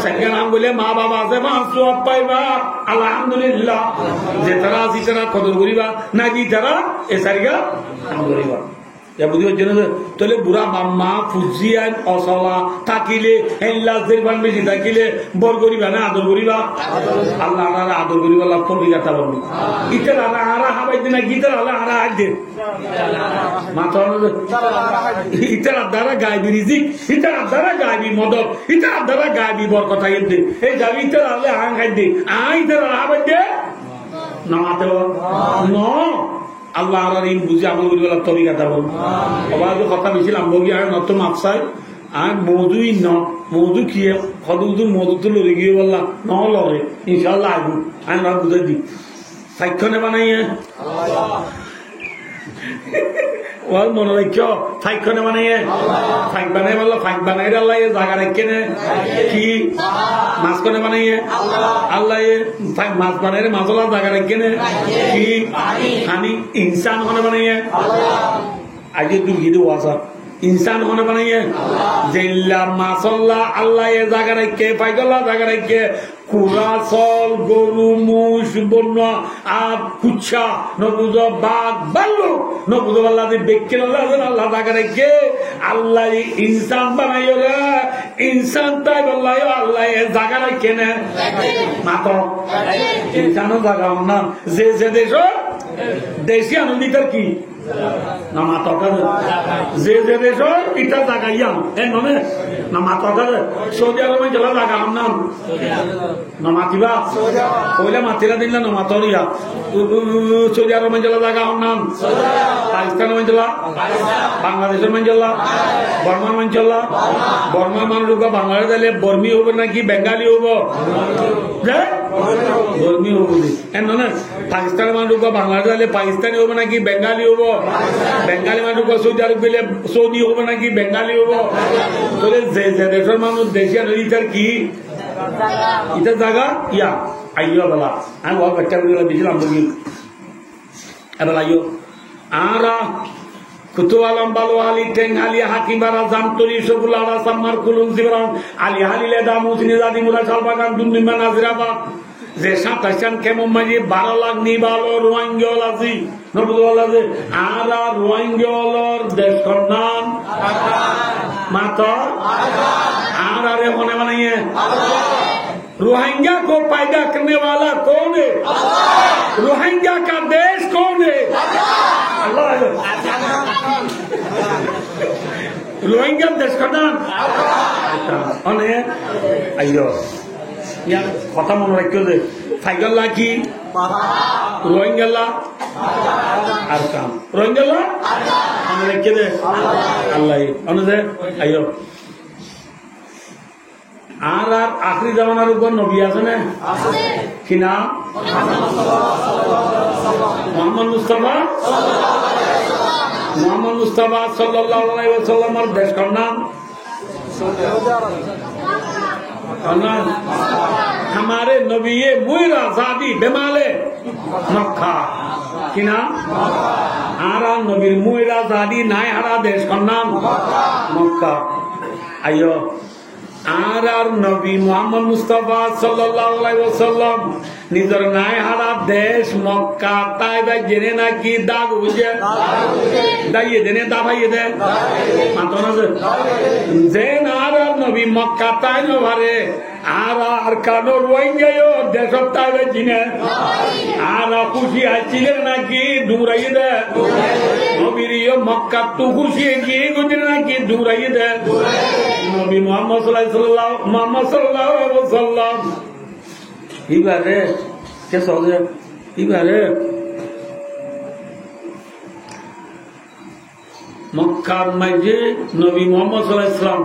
সেকেন্ড নাম বললে মা বাবা আছে মা সব পাইবা আলহামদুলিল্লাহ যে তারা আছে তারা কদর করিবা না কি তারা এ সারিগা নাম করিবা বুঝি হচ্ছে না তাহলে বুড়া মাম্মা ফুজিয়ান অসলা থাকিলে হেল্লাসের বান বেশি থাকিলে বর করিবা না আদর করিবা আল্লাহ আদর করিবা লাভ করবি গাতা বলবো ইতার আলা আরা হাবাই দিনা গীতার আলা আরা আজ দে মাথা ইতার দ্বারা গাইবি রিজিক ইতার দ্বারা গাইবি মদত ইতার দ্বারা গাইবি বর কথা দে এই যাবি ইতার আলে আং খাই দে ইতার আলা হাবাই দে না মাতে ন আল্লাহ আর ইন বুঝে আমল করি বলা তরিকা তা বল অবাধ কথা বেছিলাম বগি আর নত মাপসাই আর মধুই ন মধু কিয়ে ফদুদু মধু তো লড়ে গিয়ে বললাম ন লড়ে ইনশাল্লাহ আইবু আমি না বুঝাই দি সাইক্ষণে বানাইয়ে ওর মনে রাখ ফাইকনে বানাইয়ে ফাইক বানাই বললো ফাইক বানাই আল্লাহ জায়গা রাখে নে কি মাছকনে বানাইয়ে আল্লাহ মাছ বানাই মাছলা জায়গা রাখে নে কি পানি ইনসান হনে বানাইয়ে আগে দুর্গি দেবো আসা ইনসান হনে বানাইয়ে জেল্লা মাছল্লা আল্লাহ জায়গা রাখে ফাইকল্লা জায়গা রাখে কুড়া চল গরু মুষ বন্য আপ কুচ্ছা নবুজ বাঘ বাল্লু নবুজ আল্লাহ বেকে আল্লাহ জায়গা রেখে আল্লাহ ইনসান বানাই ইনসান তাই বললাম আল্লাহ জায়গা রেখে নে মাত্র ইনসানও জায়গা না যে যে দেশ দেশি আনন্দিতার কি না মাথা যে যে দেশ ইটা জাগাইয়াম এ ননে না মাথা সৌদি আরবে গেলা জাগাম নাম না মাতিবা কইলে মাতিরা দিলে না মাতরিয়া সৌদি আরবে গেলা জাগাম নাম পাকিস্তান মঞ্জলা বাংলাদেশের মঞ্জলা বর্মার মঞ্জলা বর্মার মানুষ বাংলাদেশ দিলে বর্মি হবো নাকি বেঙ্গালি হবো বর্মি হবো এ ননে পাকিস্তানের মানুষ বাংলাদেশ দিলে পাকিস্তানি হবো নাকি বেঙ্গালি হবো বেঙ্গালি মানুষ সৌদি আরব গেলে সৌদি হবো নাকি বেঙ্গালি হবো তাহলে যে দেশের মানুষ দেশিয়া ইটার কি ইটার জায়গা ইয়া আইয়া বেলা আমি বহুত বাচ্চা দিয়েছিলাম বলি এবার আইও আরা কুতু আলম বালো আলী টেং আলী হাকিমারা জামতরি সবুল আরা সাম্মার কুলুন জিবরান আলী হালিলে দামু সিনিজাদি মুরা শালবাগান দুমদিমা নাজিরাবাদ যে 27 কেমন মাঝে 12 লাখ নিবালো রোহিঙ্গল আছে নবুল আছে আরা রোহিঙ্গলর দেশর নাম মাতা आरा रे होने वाला ही है रोहिंग्या को पैदा करने वाला कौन है रोहिंग्या का देश कौन है अल्लाह रोहिंग्या देश का नाम अने आइयो या खत्म होने रखियो दे फाइगल लाकी রোহিঙ্গালা আর কাম রোহিঙ্গালা আমরা কে দে আল্লাহ অনুদে আইও আর আর আখরি জামানার উপর নবী আছে না কি নাম মোহাম্মদ মুস্তাফা সাল্লাল্লাহু আলাইহি ওয়াসাল্লামের দেশ কার নাম हमारे नबी मुइरा जादी बेमाले मक्का की नाम आरा नबीर मुइरा जादी नाय हारा देश का नाम मक्का आयो आर नबी मोहम्मद मुस्तफा सल्लल्लाहु अलैहि वसल्लम निजर नाय हारा देश मक्का ताई भाई जेने ना की दाग बुझे दाइए देने दा भाई दे मातो ना जेन आर नबी मक्का ताई नो भारे आर कानो रोइंगे यो देश ताई भाई जिने आर खुशी आचिले ना की दूर आई दे नबीर यो मक्का तू खुशी की गुजरे ना की दूर आई दे नबी मोहम्मद सल्लल्लाहु अलैहि वसल्लम इबारे क्या सोचे इबारे मक्का मस्जिद नबी मोहम्मद सल्लल्लाहु अलैहि वसल्लम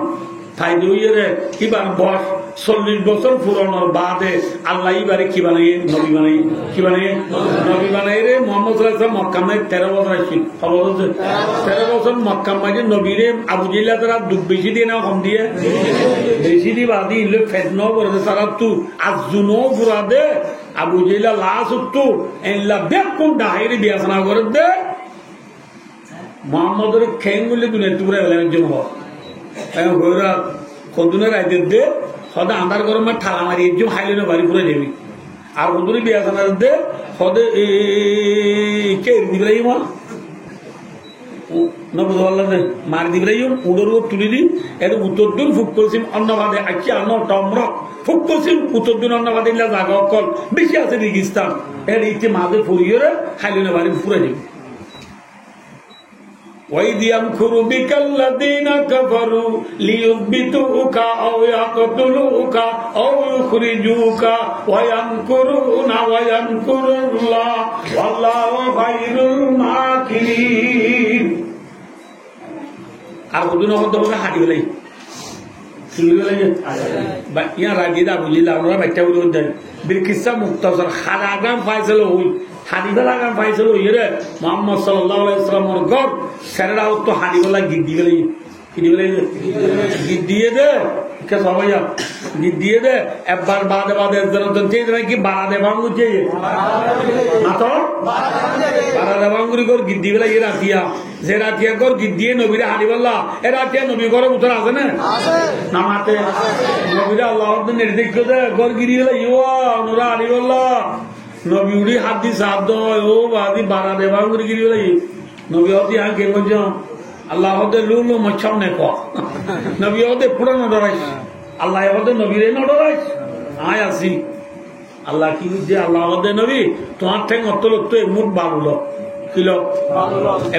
তাই দুইয়েরে কিবার বয়স 40 বছর পুরানোর বাদে আল্লাহ এবারে কি বানাইয়ে নবী বানাই কি বানাইয়ে নবী বানাই রে মোহাম্মদ সাল্লাল্লাহু আলাইহি ওয়াসাল্লাম মক্কা মে 13 বছর আসি খবর আছে 13 বছর মক্কা মে নবীরে আবু জিল্লা তারা দুধ বেশি দিয়ে না কম দিয়ে বেশি দি বাদি ইলে ফেদনো বলে সারা তু আজুনো ফুরাদে আবু জিল্লা লাস তু এল্লা বেকুন ডাইরি বিয়াসনা করে দে মোহাম্মদের খেঙ্গুলি দুনে তুরে গেলেন একজন হয় ঘোরা কন্দুনে রাইতে দে সদা আন্ধার গরমে ঠালা মারি একজন হাইলেনে বাড়ি পুরে যাবি আর কন্দুনে বিয়াসানা দে সদে কে দিবরাইম নবুল্লাহ দে মার দিবরাইম উড়োর তুলি দি এর উত্তর দিন ফুক পশ্চিম অন্নবাদে আকি অন্ন টমর ফুক পশ্চিম উত্তর দিন অন্নবাদে জায়গা অকল বেশি আছে রেগিস্তান এর ইচ্ছে মাঝে ফুরিয়ে হাইলেনে বাড়ি পুরে যাবি وَإِذْ يَمْكُرُ بِكَ الَّذِينَ كَفَرُوا لِيُثْبِتُوكَ أَوْ يَقْتُلُوكَ أَوْ يُخْرِجُوكَ وَيَمْكُرُونَ وَيَمْكُرُ اللَّهُ وَاللَّهُ خَيْرُ الْمَاكِرِينَ আর ওদিন হতে হবে হাঁটি গেলাই চুলি গেলাই ইয়া রাজিদা বুঝিলা আমরা বাচ্চা বুঝুন দেন বিরকিসা মুক্তাসর হারাগাম ফাইসল হই হানিবেলা গান পাইছিল ইয়ে মোহাম্মদ সাল্লাল্লাহু আলাইহি ওয়াসাল্লামের ঘর সেরা তো হানিবেলা গিদ্দি গেলে গিদ্দিয়ে দে কে সবাই গিদ্দিয়ে দে একবার বাদে বাদে জনতন চেয়ে দেবে কি বাড়া দে ভাঙু চেয়ে মাতো বাড়া দে ভাঙুরি কর গিদ্দি বেলা ইয়ে রাতিয়া যে রাতিয়া কর গিদ্দিয়ে নবীরে হানিবেলা এ রাতিয়া নবী ঘরের উত্তর আছে না নামাতে নবীরে আল্লাহর নির্দেশ দে ঘর গিরি গেলে ইয়া ওরা হানিবেলা নবী উড়ি হাত দি সাপ দয় ও বাদি বাড়া দে ভাঙুরি গিরি গেলে নবী হতে আর কে বলছ আল্লাহ হতে লুলু মচ্ছাও নে ক নবী হতে পুরো নডরাইস আল্লাহ হতে নবীরে নডরাইস আয় আসি আল্লাহ কি বুঝছে আল্লাহ হতে নবী তোমার ঠেং অতল তো এমুট বালুল কিল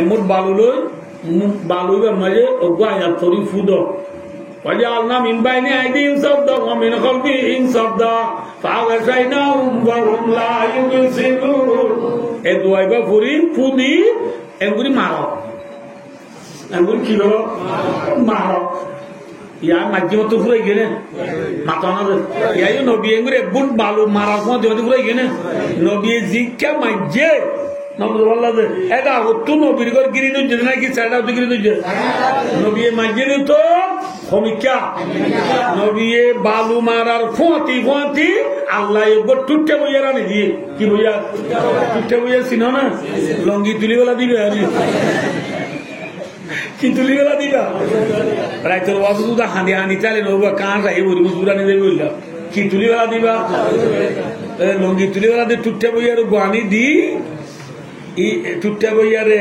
এমুট বালুলই বালুইবার মাঝে ওগো আয়া তরি ফুদ وجعلنا من بين أيديهم سدا ومن خلفهم سدا فأغشيناهم وهم لا يبصرون এই দুয়াইবা ফুরি ফুদি এগুলি মারো এগুলি কি হলো মারো ইয়ার মাঝে তো ফুরাই গেলে মাথা না ইয়াই নবী এগুলি বুট বালু মারার সময় দেহতে ফুরাই গেলে নবী জিজ্ঞা মাঝে এটা হতো নবীর ঘর গিরি দুজে নাকি চারটা হতো গিরি দুজে নবী মাঝে তো সমীক্ষা নবী বালু মারার ফোঁতি ফোঁতি আল্লাহ এবার টুটে বইয়া রানি দিয়ে কি বইয়া টুটে বইয়া চিনো না লঙ্গি তুলি বেলা দিবে আর কি তুলি বেলা দিবা রাইতর ওয়াজুদা হাঁদি হাঁদি চালে নবা কাঁ যাই বলি বুঝুরানি দেবে বললাম কি তুলি বেলা দিবা লঙ্গি তুলি বেলা দিয়ে টুটে বইয়া গোয়ানি দি টুটে বইয়ারে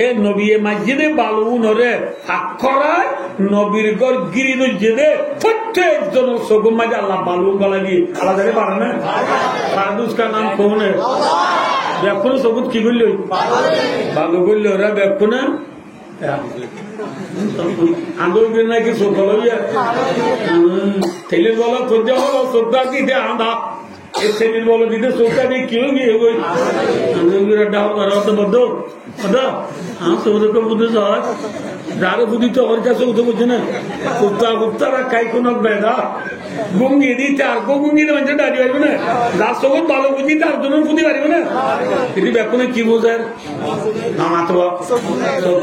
এ নবী মাঝে বালু নরে ফাঁকরায় নবীর গর গিরি নজে প্রত্যেকজন সগুম মাঝে আল্লাহ বালু গলা দিয়ে আল্লাহ জানে পারে না রাজুসকার নাম কোনে বেকুন সবুজ কি বলল বালু বলল ওরা বেকুনা আন্দোলন নাকি সকল থেলে বলো সদ্য হলো শ্রদ্ধা কি আন্দা এই শ্রেণীর বলো দিতে চৌকা দিয়ে কেউ গিয়ে গই বদ্ধ বুঝে যায় যারও বুদ্ধি তো ওর কাছে উঠে বুঝছে না কুত্তা কুত্তারা কাই কোন বেদা গুঙ্গি দিতে আর গুঙ্গি মানুষের দাঁড়িয়ে পারবে না যার চোখত ভালো বুঝি তার জন্য বুঝতে পারবে না কিন্তু ব্যাপনে কি বোঝের না মাত্র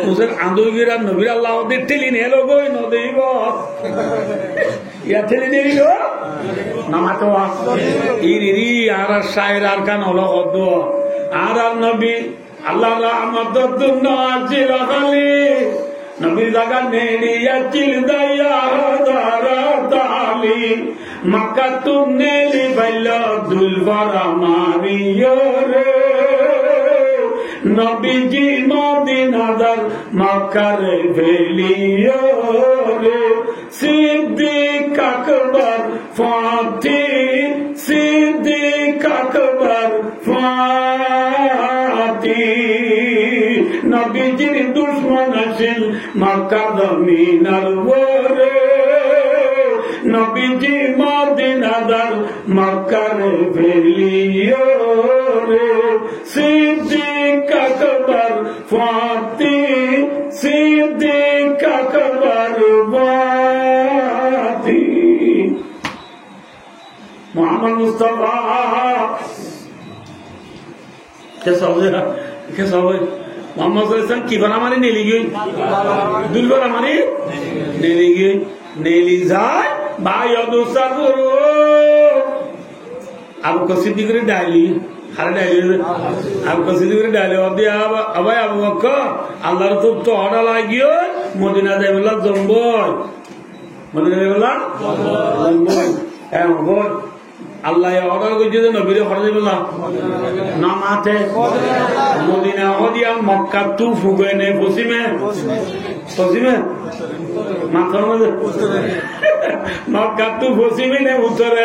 বুঝের আন্দোলগীরা নবীর আল্লাহ ঠেলি নিয়ে লোক নদী ইয়া ঠেলি নিয়ে গো না মাত্র ইরি আর শায়ের আর কান হলো হদ্দ আর নবী আল্লাহ রহমত নাজিল আলী নবী জাগা নেড়িয়া চিল দয়া দারাতালি মক্কা তুম নেলি বাইলা দুলবারা মারিও রে নবীজি মদিনাদার মক্কার ভেলিও রে সিদ্দিক আকবর ফাতি সিদ্দিক আকবর ফাতি নবীজির দুশ্মন আসিল মক্কা জমিনার ওরে নবীজি মদিনাদার মক্কার ভেলিও রে সিদ্দিক আকবর ফাতি সিদ্দিক আকবর ফাতি মোহাম্মদ মুস্তাফা কে সব মোহাম্মদ কি বানা মারি নেলি গই দুলবার আমারি নেলি গই নেলি যায় ভাই অদুসার আবু কসিদি করে ডাইলি হারে ডাইলি আবু কসিদি করে ডাইলি অদি আবাই আবু বকর আল্লাহর খুব তো order লাগিও Medina Debala জম্বল Medina Debala জম্বল হ্যাঁ বল আল্লাহ অর্ডার করছে যে নবীরে খরচ বললাম না মাঠে মদিনা হদিয়া মক্কা তু ফুগে নে পশ্চিমে পশ্চিমে মাথার মধ্যে মক্কা তু পশ্চিমে নে উত্তরে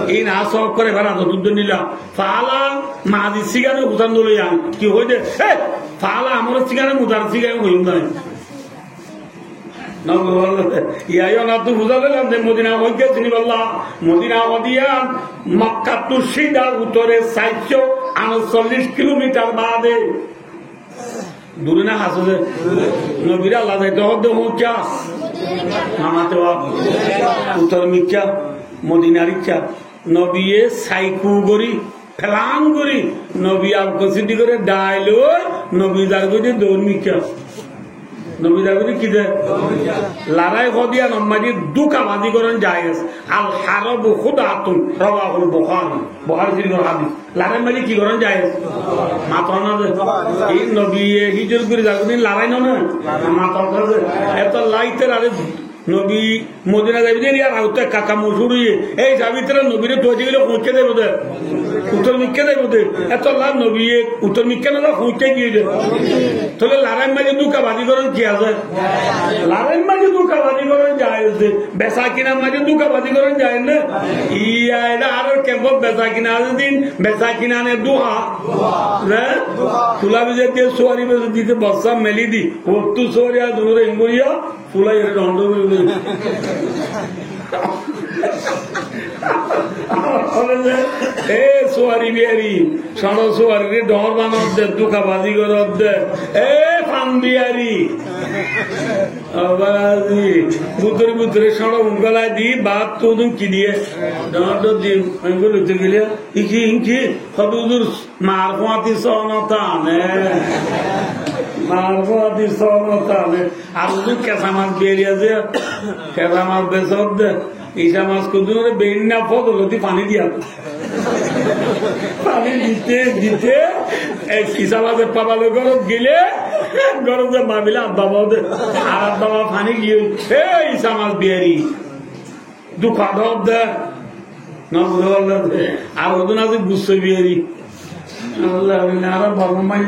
এই না সব করে ফেলা যুদ্ধ নিলাম ফালা মাদি সিগারে উঠান দলে কি হয়ে ফালা আমার সিগারে মুদার সিগারে হইম না মদিনা চিনি বললাম মদিনা হদিয়া মক্কা টু সিধা উত্তরে 439 কিলোমিটার বাদে দূরে না হাসে নবীর আল্লাহ যাইতে হদ্দ হুঁচা নামাতে উত্তর মিচ্ছা মদিনার ইচ্ছা নবীয়ে সাইকু গরি ফেলাং করি নবী আবকসিটি করে ডাইল নবী যার গতি দৌড় মিচ্ছা নবী দাবি কি দে লড়াই হদিয়া নমাজি দুকাবাজি করেন জায়েজ আল হারব খুদাতুন রাওয়াহুল বুখারী বুখারী শরীফের হাদিস লড়াই মাঝে কি করেন জায়েজ মাত্র না এই নবী হিজর করে যাবেন লড়াই না মাত্র এত লাইতে আরে নবী মদিনা যাবি যে আর আউতে কাকা মশুর এই যাবিতরা নবীরে তোজে গেলে পৌঁছে দেব দে উত্তর মিক্কে দেব দে এত লাভ নবী উত্তর মিক্কে না পৌঁছে গিয়ে দে তাহলে লড়াই মাঝে দুকাবাজি করেন কি আছে লড়াই মাঝে দুকাবাজি করেন যায় বেচা কিনা মাঝে দুকাবাজি করেন যায় না ইয়া এটা আরো কেবল বেচা কিনা আছে দিন বেচা কিনা নে দুহা তুলা বিজে দিয়ে সোয়ারি বেজে দিতে বসা মেলি দি ওটু সোয়ারি আর দূরে ইঙ্গুরিয়া ফুলাই দণ্ড সোয়ারি বিহারি সড় সোয়ারি ডর বানর দে দুকাবাজি করত দে ফান বিহারি বুতরে বুতরে সড় উঙ্গলায় দি বাদ তো কি দিয়ে গেলে ইকি ইঙ্কি সদুর মার পোয়াতি সনতা মারফতি সনতা আর কেঁচা মাছ বেরিয়ে যে কেঁচা মাছ বেচত দে ইসা মাছ কুদুর বেন না ফদলতি পানি দিয়া পানি দিতে দিতে ইসা মাছ পাবালো গরম গেলে গরম যে ভাবিলে আব্বা দে আর আব্বা পানি গিয়ে ইসা মাছ বিহারি দুঃখা ধর দে আর ওদিন আছে গুচ্ছ বিহারি আর বাবা মাই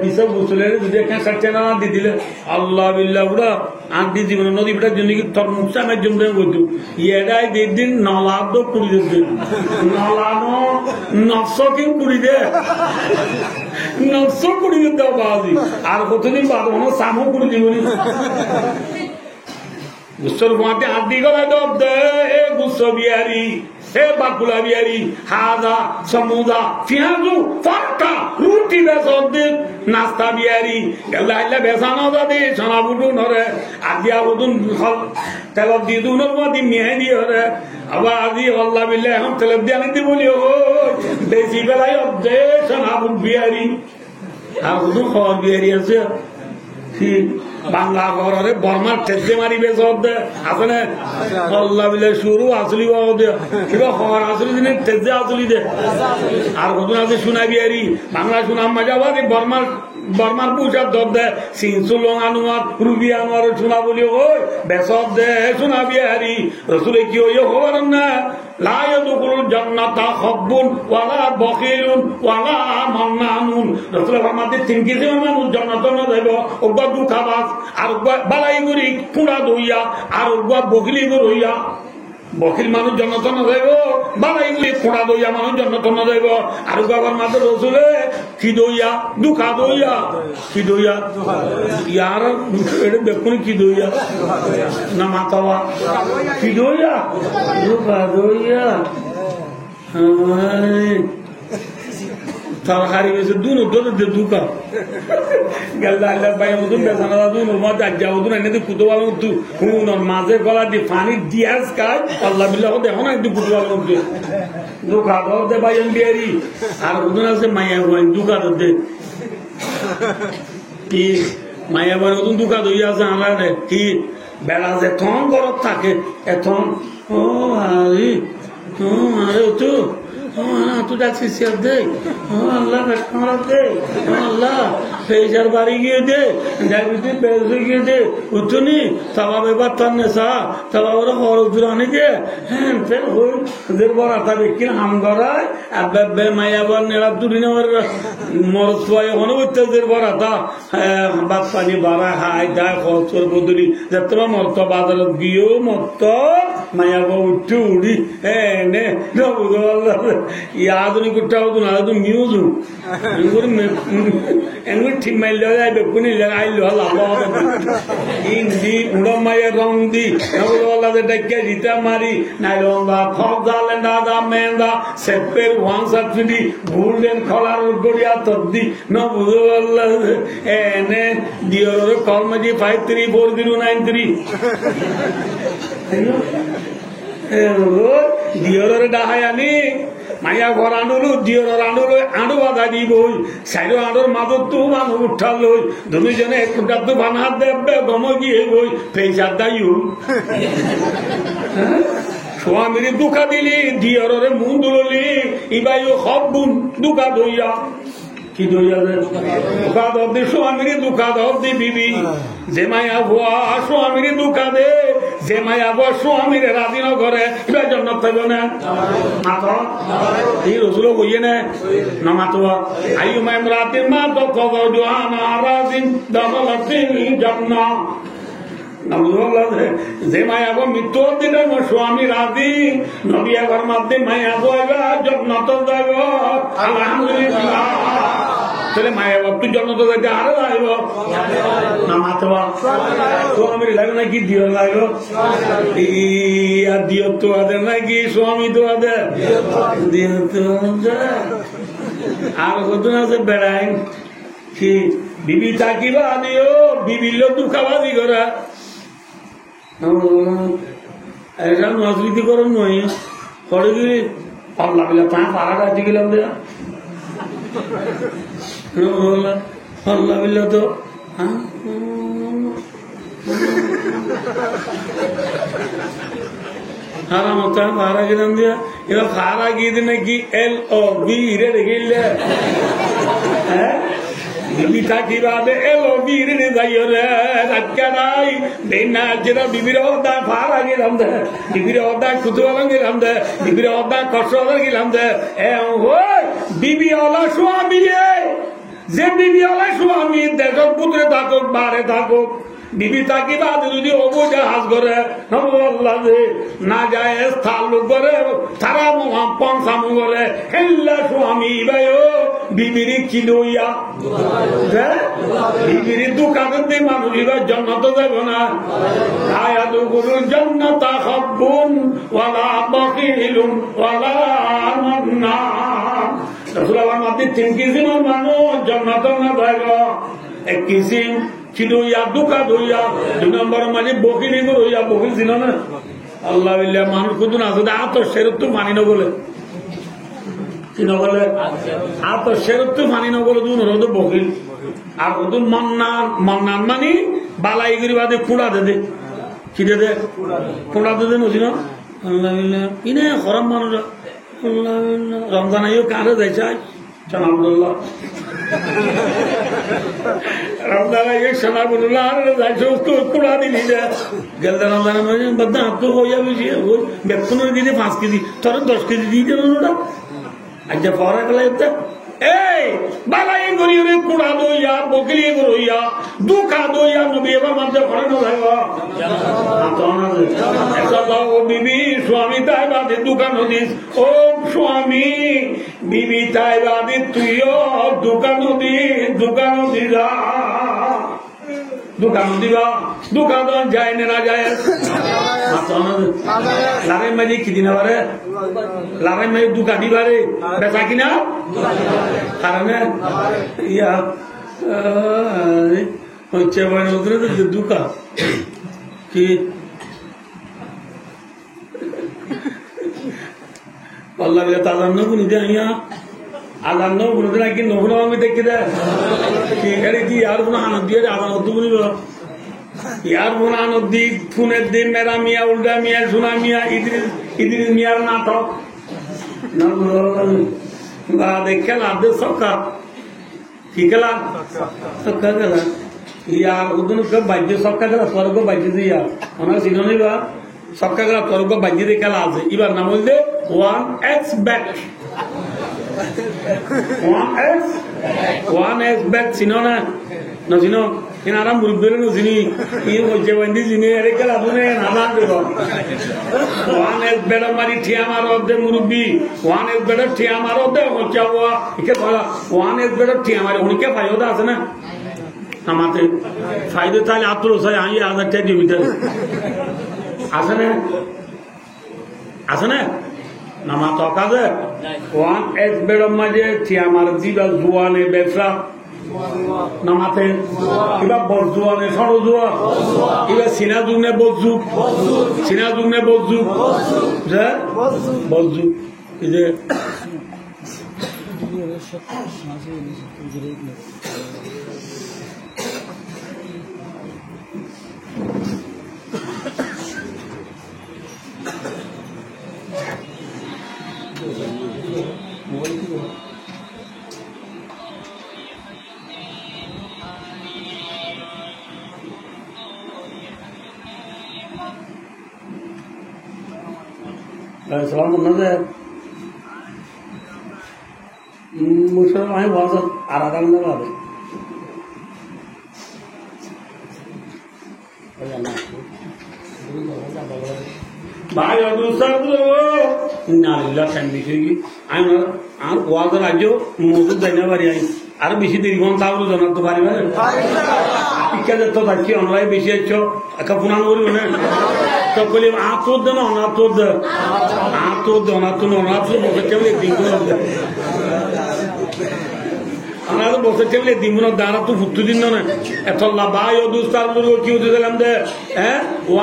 বিষয় বুঝলে যদি এখানে সাথে না দি দিলে আল্লাহ বিল্লাহ বুড়া আর দি জীবন নদী বিটার জন্য কি তোর মুসামের জন্য বলতো এটাই দিন নলাদ পুরি দিতে নলানো নকশো কেউ পুরি দে নকশো পুরি দিতে বাজি আর কতদিন বাদ সামো পুরি দিবনি গুচ্ছর গুয়াতে হাত দি গলায় দব দে এ গুচ্ছ বিহারি এ বাকুলা বিয়ারি হাজা সমুদা পেঁয়াজু ফাটা রুটি বেসর দে নাস্তা বিয়ারি গেলা বেসানো দাদি সোনা বুটু নরে আদিয়া বুটুন তেল দিয়ে দুনোর মধ্যে মেহে দিয়ে হরে আবার আজি আল্লাহ বিল্লাহ এখন তেল দিয়ে আনি দিব বলি ও বেশি বেলায় অর্ধে সোনা বুট বিয়ারি আর বুটুন খাওয়ার বিয়ারি আছে বাংলা ঘরে বর্মার ঠেসে মারিবে সব আছে না আল্লাহ বিলে শুরু আসলি কিবা খবর আসলি দিনে ঠেসে আসলি দে আর কতদিন আছে শোনা বিহারি বাংলা শোনাম মাজাবাদ বর্মার পুষার দর দে সিনসু লং আনোয়ার রুবি আনোয়ার শোনা বলি ওই বেসব দে শোনা বিহারি রসুলে কি ওই খবর না বকিল মানুষ জন্নত না যাইব বালাইগুলি খোঁড়া দইয়া মানুষ জন্নত না যাইব আর বাবার মাঝে রসুলে কি দইয়া দুঃখা দইয়া কি দইয়া ইয়ার দেখুন কি দইয়া না মাতাওয়া কি দইয়া দুঃখা দইয়া তরকারি বেশি দুন দুকা গেল ভাই মতন বেসানা এনে কুতো মাঝে গলা দিয়ে পানি দিয়াস কাজ আল্লাহ বিল্লাহ দেখো না একটু কুতো দুকা দে ভাই বিয়ারি আর ওজন আছে মাইয়া ভাই দুকা দে কি মাইয়া ভাই নতুন দুকা দই আছে আমার কি বেলা যে থন গরত থাকে এখন ও আরে তো তুই ডাকছিস দে আল্লাহ দে আল্লাহ পেশার বাড়ি গিয়ে দে ডায়াবেটিস বেড়ে গিয়ে দে উঠুনি তাবা বেবার তার নেশা তাবা ওরা হরদুরানি দে হ্যাঁ ওদের বড়াটা দেখি হাম করায় আর বে মায়াবার নেড়া তুলি নেওয়ার মরদ পাই ওখানে উত্তেজের বড়াটা বাদ পানি বাড়া হাই দায় খরচ বদলি যাতে মরত বাজারত গিয়েও মরত মায়াবা উঠে উড়ি হ্যাঁ নে याद नहीं कुट्टा हो तो ना तो म्यूज हूँ इनको ठीक माइल लो जाए बेकुनी लगाई लो लाभा इंदी उड़ा माये रंग दी ना बोलो वाला दे डक्के जीता मारी ना लोंगा फॉक डाले ना दा मेंदा सेपेर वन सत्सुदी भूलें खलार उड़गोड़िया तब्दी ना बोलो वाला ने दियोर कॉल में जी 534093 দিয়রের ডাহায়ানি মাইয়া ঘর আনুলো দিয়রের আনুলো আঁড়ু বাধা দিব সাইড আঁড়োর মাদর তো মানুষ উঠাল লই দুজনে এক ফুটার তো বানহাত দেবে গম গিয়ে বই পেশার দায়ু স্বামীর দুঃখা দিলি দিয়রের মুন দুললি ইবাইও সব বুন দুঃখা দইয়া কি দইয়া দুঃখা দে স্বামীর দুঃখা দে বিবি যে মায়া ভুয়া স্বামীর দুঃখা দে যে মায়া ভুয়া স্বামীর রাজি নগরে এবার জন্য থাকব না মাত এই রসুল কইয়ে না মাতোয়া আইয়ু মামরাতিন মা তো খবর জোহানা রাজিন দাখালাতিন জান্নাহ যে মায়াব মৃত্যু দিলে মোর স্বামী রাজি নবী একবার মাধ্যমে মায়াব জন্নত যাব আলহামদুলিল্লাহ তাহলে মায়াব তুই জন্নত যাইতে আরো যাইব না মাতবা স্বামীর লাগে নাকি দিও লাগব দিও তো আদের নাকি স্বামী তো আদের দিও তো আর কত আছে বেড়াই কি বিবি থাকিবা দিও বিবির লোক দুঃখাবাজি করা এটা নজরিতি করুন নয় করে গিয়ে পাল্লা পেলে পা পাড়াটা দিয়ে গেলাম দেয়া পাল্লা পেলে তো হারামত পাড়া গেলাম দিয়া এবার পাড়া গিয়ে দিন নাকি LOV রে গেলে হ্যাঁ বিবি থাকিবা দে LOV রে যাইও রে রাখা নাই বেনা যেটা বিবির হদা ফাড়া গেলাম দে বিবির হদা কুতুয়ালাম গেলাম দে বিবির হদা কষ্টলা গেলাম দে ওই বিবি ওলা স্বামী যে বিবি ওলা স্বামী দেশক পুত্রে থাকুক বারে থাকুক বিবি থাকিবা যদি অবুজা হাজ করে না যায় স্থান লোক করে তারা পঞ্চাম করে হেল্লা স্বামী ভাই বিবিরি কিলোইয়া বিবিরি দোকানের দিয়ে মানুষ এবার জান্নাতে যাব না আয়া দুগুরুল জান্নাতা হাব্বুন ওয়ালা বাকিলুন ওয়ালা মান্নান রাসূলুল্লাহ মাতে 3 কিসিমের মানুষ জান্নাতে না যাব এক কিসিম কিলোইয়া দুকা দইয়া 2 নম্বর মানে বকিলি গইয়া বকিল ছিল না আল্লাহ বিল্লাহ মানুষ কুতুন আছে আত শেরত তো মানি না বলে কি না বলে আত শেরত তো মানি না বলে দুন রদ বকিল আর কুতুন মান্নান মানি বালাই গরি বাদে কুড়া দে কি দে কুড়া দে নছি না আল্লাহ বিল্লাহ ইনে খরাম মানুষ আল্লাহ বিল্লাহ রমজান আইও কারে যাই আলহামদুলিল্লাহ রমজান আইও সানাবুল্লাহ আর যাই তো কুড়া দিলি না গেল রমজান মানে বদনা তো হইয়া বেশি ওই বেতনের দিনে 5 কেজি তোর 10 কেজি দিয়ে দেন ওটা আজ পড়া গেল এটা এই বালাই গরি রে কুড়া দইয়া বকলি গরইয়া দুকা দইয়া নবী এবার মধ্যে পড়া না লাগা ও বিবি স্বামী তাই বাদে দোকান দিস ও স্বামী বিবি তাই বাদে তুইও দোকান দিরা দোকান দিবা দোকান যায় না যায় লাগাই মাঝে কি দিন আবার লাগাই মাঝে দোকান দিবারে বেচা কিনা কারণ ইয়া হচ্ছে দোকান কি আল্লাহ তাজার নগুনি দেয়া আল্লাহ নগুনি দেয় কি নগুনা আমি দেখি দেয় কি আর কোনো আনন্দ দিয়ে আল্লাহ নদুগুনি ইয়ার বোনা নদী ফোনের দিন মেরা মিয়া উল্টা মিয়া সোনা মিয়া ইদ্রিস মিয়ার নাটক খেলা সকা কি খেলা সকা খেলা ইয়ার ওদিন বাদ্য সকা খেলা স্বর্গ বাদ্য দিয়ে ইয়ার ওনার সিজনে বা সকা খেলা স্বর্গ বাদ্য দিয়ে খেলা আছে এবার নাম বললে 1x bet 1x bet চিনো না না চিনো এনারা মুরব্বী চিনি ই হচ্ছে বন্ধি চিনি এর খেলা শুনে নানা দেব 1x bet মারি ঠিয়া মার অর্ধে মুরব্বী 1x bet ঠিয়া মার অর্ধে হচ্ছে একে বলা 1x bet ঠিয়া মারি উনিকে ফায়দা আছে না আমাদের ফায়দা তাহলে আত্মর সাই আমি 1000 টাকা দিয়ে ভিতরে আছে না নামা তো কাজে 1x bet মাঝে ঠিয়া মার জিবা জুয়ানে ব্যবসা নামাতে এবার বজুয়ানে সরজুয়া এবার সিনা যুগনে বজুক যে বজুক এই যে সালাম আপনাদের মুসলিম আমি বলছ আর আগাম হবে ভাই আমি আর ওয়াজের রাজ্য মজুদ যাই না পারি আর বেশি দেরি ঘন্টা জানাতে পারিবে শিক্ষা যেত থাকি অনলাইন বেশি আছ একা পুনান করিব না সকলে আতর দেন অনাতর দে অনাতর বসে টেবলে দিন আমার বসে টেবলে দিন দাঁড়া তো ফুটু দিন না এত লাভাই ও দুস্তার কি হতে দিলাম দে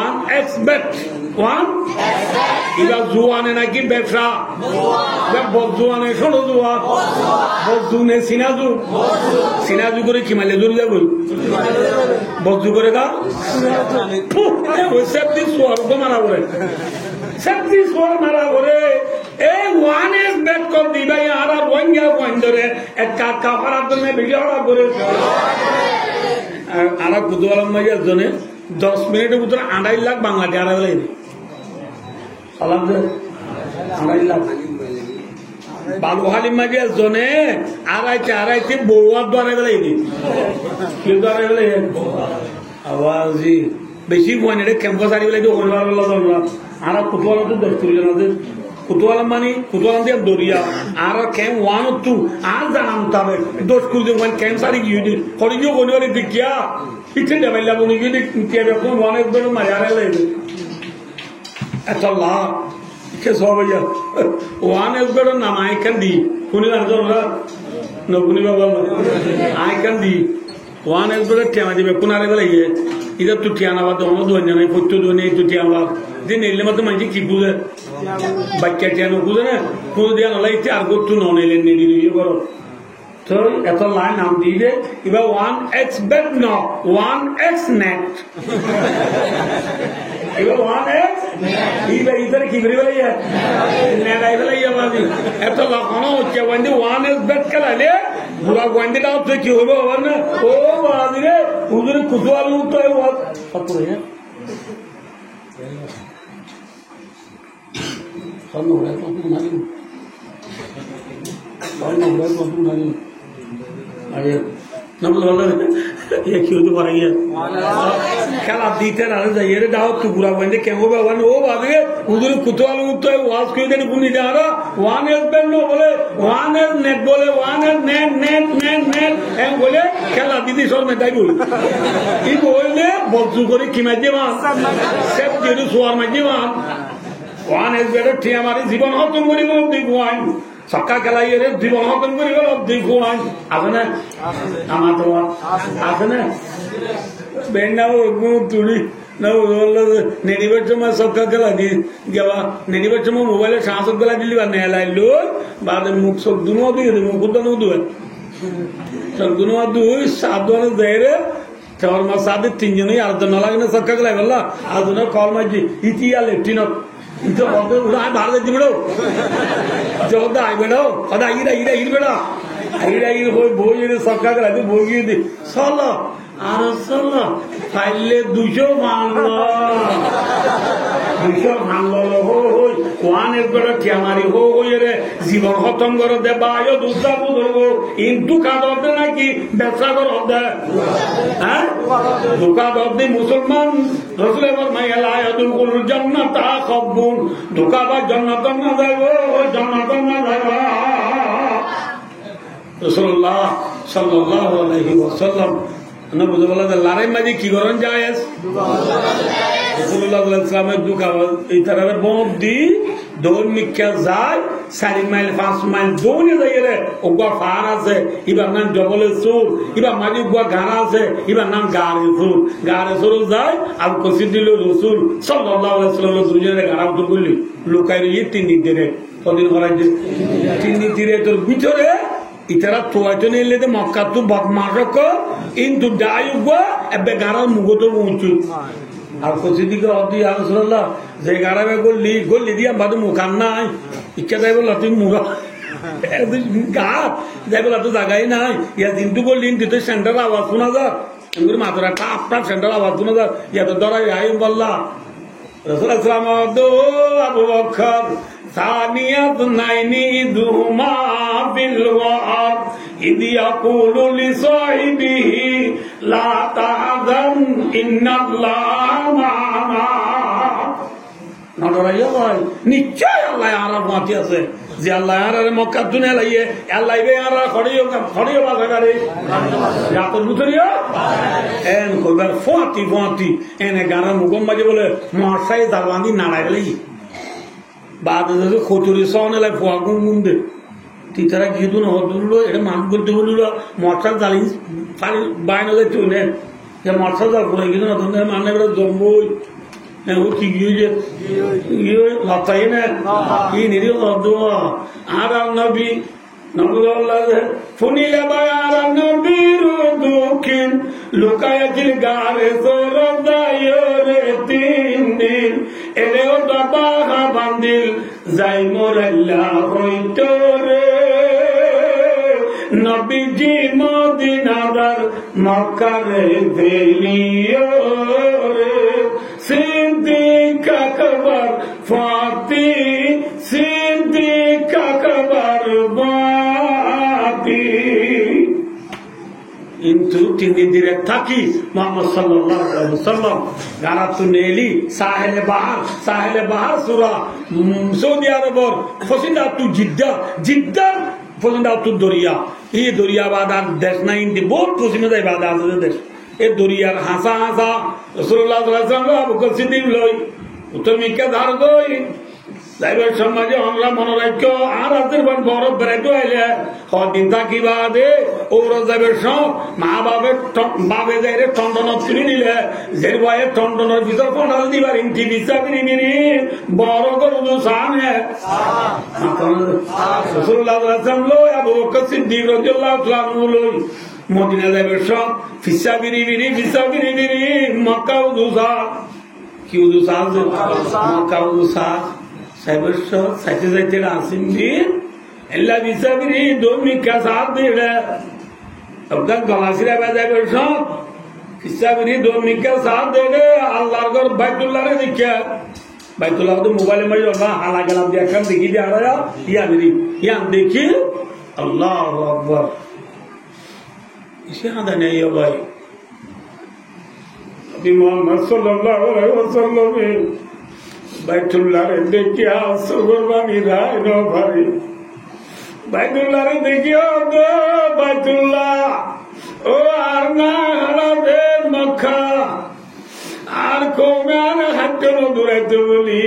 1x bet 1 এবার জুয়ানে নাকি ব্যবসা বজুয়ানে শোনো জুয়া বজুনে সিনাজু করে কি মালে দূরে যাবো বজু করে গা সেপ্তি স্বর্গ মারা করে এই 1x bet কর দিবা আর রোহিঙ্গা পয়েন্ট ধরে এক কাকা ফারার জন্য ভিডিও করে আর কুতুবালাম মাঝে জনে 10 মিনিটের ভিতরে 2.5 লাখ বাংলা টাকা লাগবে বালু হালিম মাঝে জনে আড়াইতে বউয়ার দ্বারা গেলে কেউ দ্বারা গেলে আওয়াজি বেশি পয়েন্ট ক্যাম্পাস আড়ি গেলে আর কুতুবালা তো 10 জন আছে কুতুয়ালাম মানে কুতুয়ালাম দিয়ে দরিয়া আর ক্যাম ওয়ান টু আর জানাম তবে দোষ কুলতে ওয়ান ক্যাম সারি গিয়ে দি করে গিয়ে কোন ওরে দেখিয়া পিছে দেবাইলা বনি গিয়ে দিয়ে কোন ওয়ান একবার মারি আর লাগে এত লা কে সবাইয়া ওয়ান একবার নাম আই ক্যান দি কোনি আর জরা নবুনি বাবা আই ক্যান দি ওয়ান একবার টিয়া দিবে কোন আরে বলে ইয়ে ইদা তো টিয়া না বাদ অন্য দুই জানাই পত্য দুই নেই তো টিয়া বাদ যে নেলে মতো মাঝে কি বুঝে বাচ্চা টিয়া না বুঝে না বুঝে দিয়া নলাই আর গোটু ননেলে নেলি ইয়ে করো তো এত লাইন নাম দিয়ে এবার 1x bet no 1x net এবার 1x এবার ইধারে কি বেরিয়ে বলে নেট আই বলে ইয়া বাদি এত লাগানো হচ্ছে ওয়ান্ডি 1x bet খেলালে বুড়া ওয়ান্ডিটা হচ্ছে কি হবে আবার না ও বাদি রে উদরে কুতুয়াল তো কত রে সামনে ওরা কত মারি সামনে ওরা কত মারি আরে নবল বলে ये क्यों तो पड़ा है क्या आप दीते ना तो ये डाउ तो पूरा बंदे क्या होगा वन वो बात है उधर कुतवाल तो है वास क्यों देने पुनी जा रहा वन है बेन नो बोले वन है नेट बोले वन है नेट नेट नेट नेट हम बोले क्या आप दीदी सोल में दाई बोले ये बोले बच्चों को रिक्की में जीवान सब जेरू सुवार में जीवान वन है बेटर थी हमारी जीवन हो तुम बोली बोलो दिखवाएं সক্কা খেলাই রে জীবন হতন করে গেল দেখো আছে না আমার তো আছে না বেন্ডাও তুলি না নেনিবার সময় সক্কা খেলা দি গেবা নেনিবার সময় মোবাইলে সাঁসক গেলা দিলি বা নেলাইলো বাদে মুখ সব দুনো দিয়ে মুখ উদ্দানো দুয়ে সব দুনো দুই সাত দোয়ানো দেয় রে চার মাস সাথে তিনজনই আর তো নলাগে না সক্কা খেলাই বললা আর দুনো কল মাঝি ইতিয়া লেফটিনত इतो बहुत उड़ा भारत जी बेड़ो जोदा आई बेड़ो अदा इरा इरा इर बेड़ा इरा इर हो भोज रे सरकार करा दे भोगी दे साला আর সালা ফাইলে 200 ভাঙলো 200 ভাঙলো হই কোন একবার ক্যামারি হই রে জীবন খতম করে দে বায়ো দুসা বুদরগো ইনটু কাদতে নাকি ব্যবসা করে দে হ্যাঁ দুকা দে মুসলমান রাসূল ফরমায় লা ইয়াদুল জান্নাতা খাবুন দুকা বা জান্নাত না যাইবো জান্নাত না যাইবো রাসূলুল্লাহ সাল্লাল্লাহু আলাইহি ওয়াসাল্লাম না বুঝে বলা লড়াই মাঝে কি করেন যায় এই তারা বম দি দৌড় মিক্কা যায় 4 মাইল 5 মাইল দৌড়ে যাই রে ওগা ফার আছে এবার নাম জবলে সুর এবার মাঝে ওগা গাড়া আছে এবার নাম গাড়ে সুর যায় আর কসি দিল রসুল সাল্লাল্লাহু আলাইহি ওয়াসাল্লাম দুজনে গাড়া উত্তর করলি লোকাই এই 3 দিন ধরে কদিন করাই যে 3 দিন ধরে তোর ভিতরে ইতারা তোয়াজনে এলে মক্কা তো বদমাশক কিন্তু ডায়ুগো এবে গাড়ার মুগতো উঁচু আর কসি দিকে অদি রাসূলুল্লাহ যে গাড়াবে গল্লি দিয়া বাদু মুখান নাই ইচ্ছা যাই বল তুই মুগা গা যাই বল তো জায়গায় নাই ইয়া দিনটু গল্লি দিতে সেন্টার আওয়াজ শোনা যা এমনি মাত্র একটা আপনার সেন্টার আওয়াজ শোনা যা ইয়া তো ধরাই আই বললা রাসূল সাল্লাল্লাহু আবু বকর ثانية اثنين ذهما بالوعد إذ يقول لصاحبه لا تحزن إن الله معنا নড়াইয়া ভাই নিশ্চয় আল্লাহ আর মাটি আছে যে আল্লাহ আর মক্কা দুনিয়া লাইয়ে আল্লাহ বে আর খড়িও বাজারে রাতের ভিতরিয়া এন কইবার ফতি এনে গানা মুগম বাজে বলে মশাই দাবান্দি নাড়াই গেলে বাদে যদি খতুরি সহনে লাই ফোয়া গুম দে তিতারা গিয়ে না হদুলো এটা মান করতে বলিল মশার জালি ফাড়ি বাইনে যাই চলে যে মশার জাল করে গিয়ে না ধরে মানে বেড়ে জম্বই ও কি গিয়ে লতাই না কি নিরীহ আর নবী ফুনিলে বায়ার নবীর দুঃখিন লুকায়াছিল গারে সরদায়রে 3 দিন এলেও বাবা বান্দিল যাই মোরাল্লা হইতরে নবীজি মদিনার মক্কারে ফেলিও রে সিদ্দিক আকবর ফাতি সিদ্দিক আকবর বাতি ইন কিন্তু 3 দিন ধরে থাকি মোহাম্মদ সাল্লাল্লাহু আলাইহি ওয়াসাল্লাম গারাতু নেলি সাহেলে বাহার সূরা সৌদি আরবর ফসিলাতু জিদ্দা ফসিলাতু দরিয়া এই দরিয়া বাদার দেশ নাই ইন্দি বহুত পশ্চিমে যায় বাদা আছে দেশ এই দরিয়ার হাসা রাসূলুল্লাহ সাল্লাল্লাহু আলাইহি ওয়াসাল্লাম আবু বকর সিদ্দিক লই উত্তর মিকা ধার গই যাইবার সমাজে আমরা মনে রাখো আর রাতের পর বরফ বেড়াইতে আইলে কদিন থাকিবা দে ওরা যাইবার সব মা বাবে যাইরে টন্ডনত তুলি নিলে যে বয়ে টন্ডনের ভিতর পড়াল দিবার ইন্টি বিচা বিনি বড় গরু সামনে রাসূলুল্লাহ সাল্লাল্লাহু আলাইহি ওয়াসাল্লাম লই আবু বকর সিদ্দিক রাদিয়াল্লাহু তাআলা লই মদিনা যাইবার সব ফিসা বিনি মক্কা উদুসা কি উদুসা মক্কা উদুসা সাইবর্ষ সাইতে যাইতে আসিম দিন এল্লা বিসাবিরি দমিকা সাথ দিলে অবদান গলাসিরা বাজাইবার সব বিসাবিরি দমিকা সাথ দিলে আল্লাহর ঘর বাইতুল্লাহরে দেখা বাইতুল্লাহ তো মোবাইলে মারি না হালা গেলাম দেখাম দেখি যে আড়ায়া ইয়ান দেখি আল্লাহু আকবার ইশারা নেই ভাই নবী মুহাম্মদ সাল্লাল্লাহু আলাইহি ওয়াসাল্লাম বাইতুল্লাহ দেখিয়া সুরবানি রায় ন ভাই বাইতুল্লাহ দেখিয়া গো বাইতুল্লাহ ও আর না হারাবে মক্কা আর কৌমার হাতে দূরাইতে বলি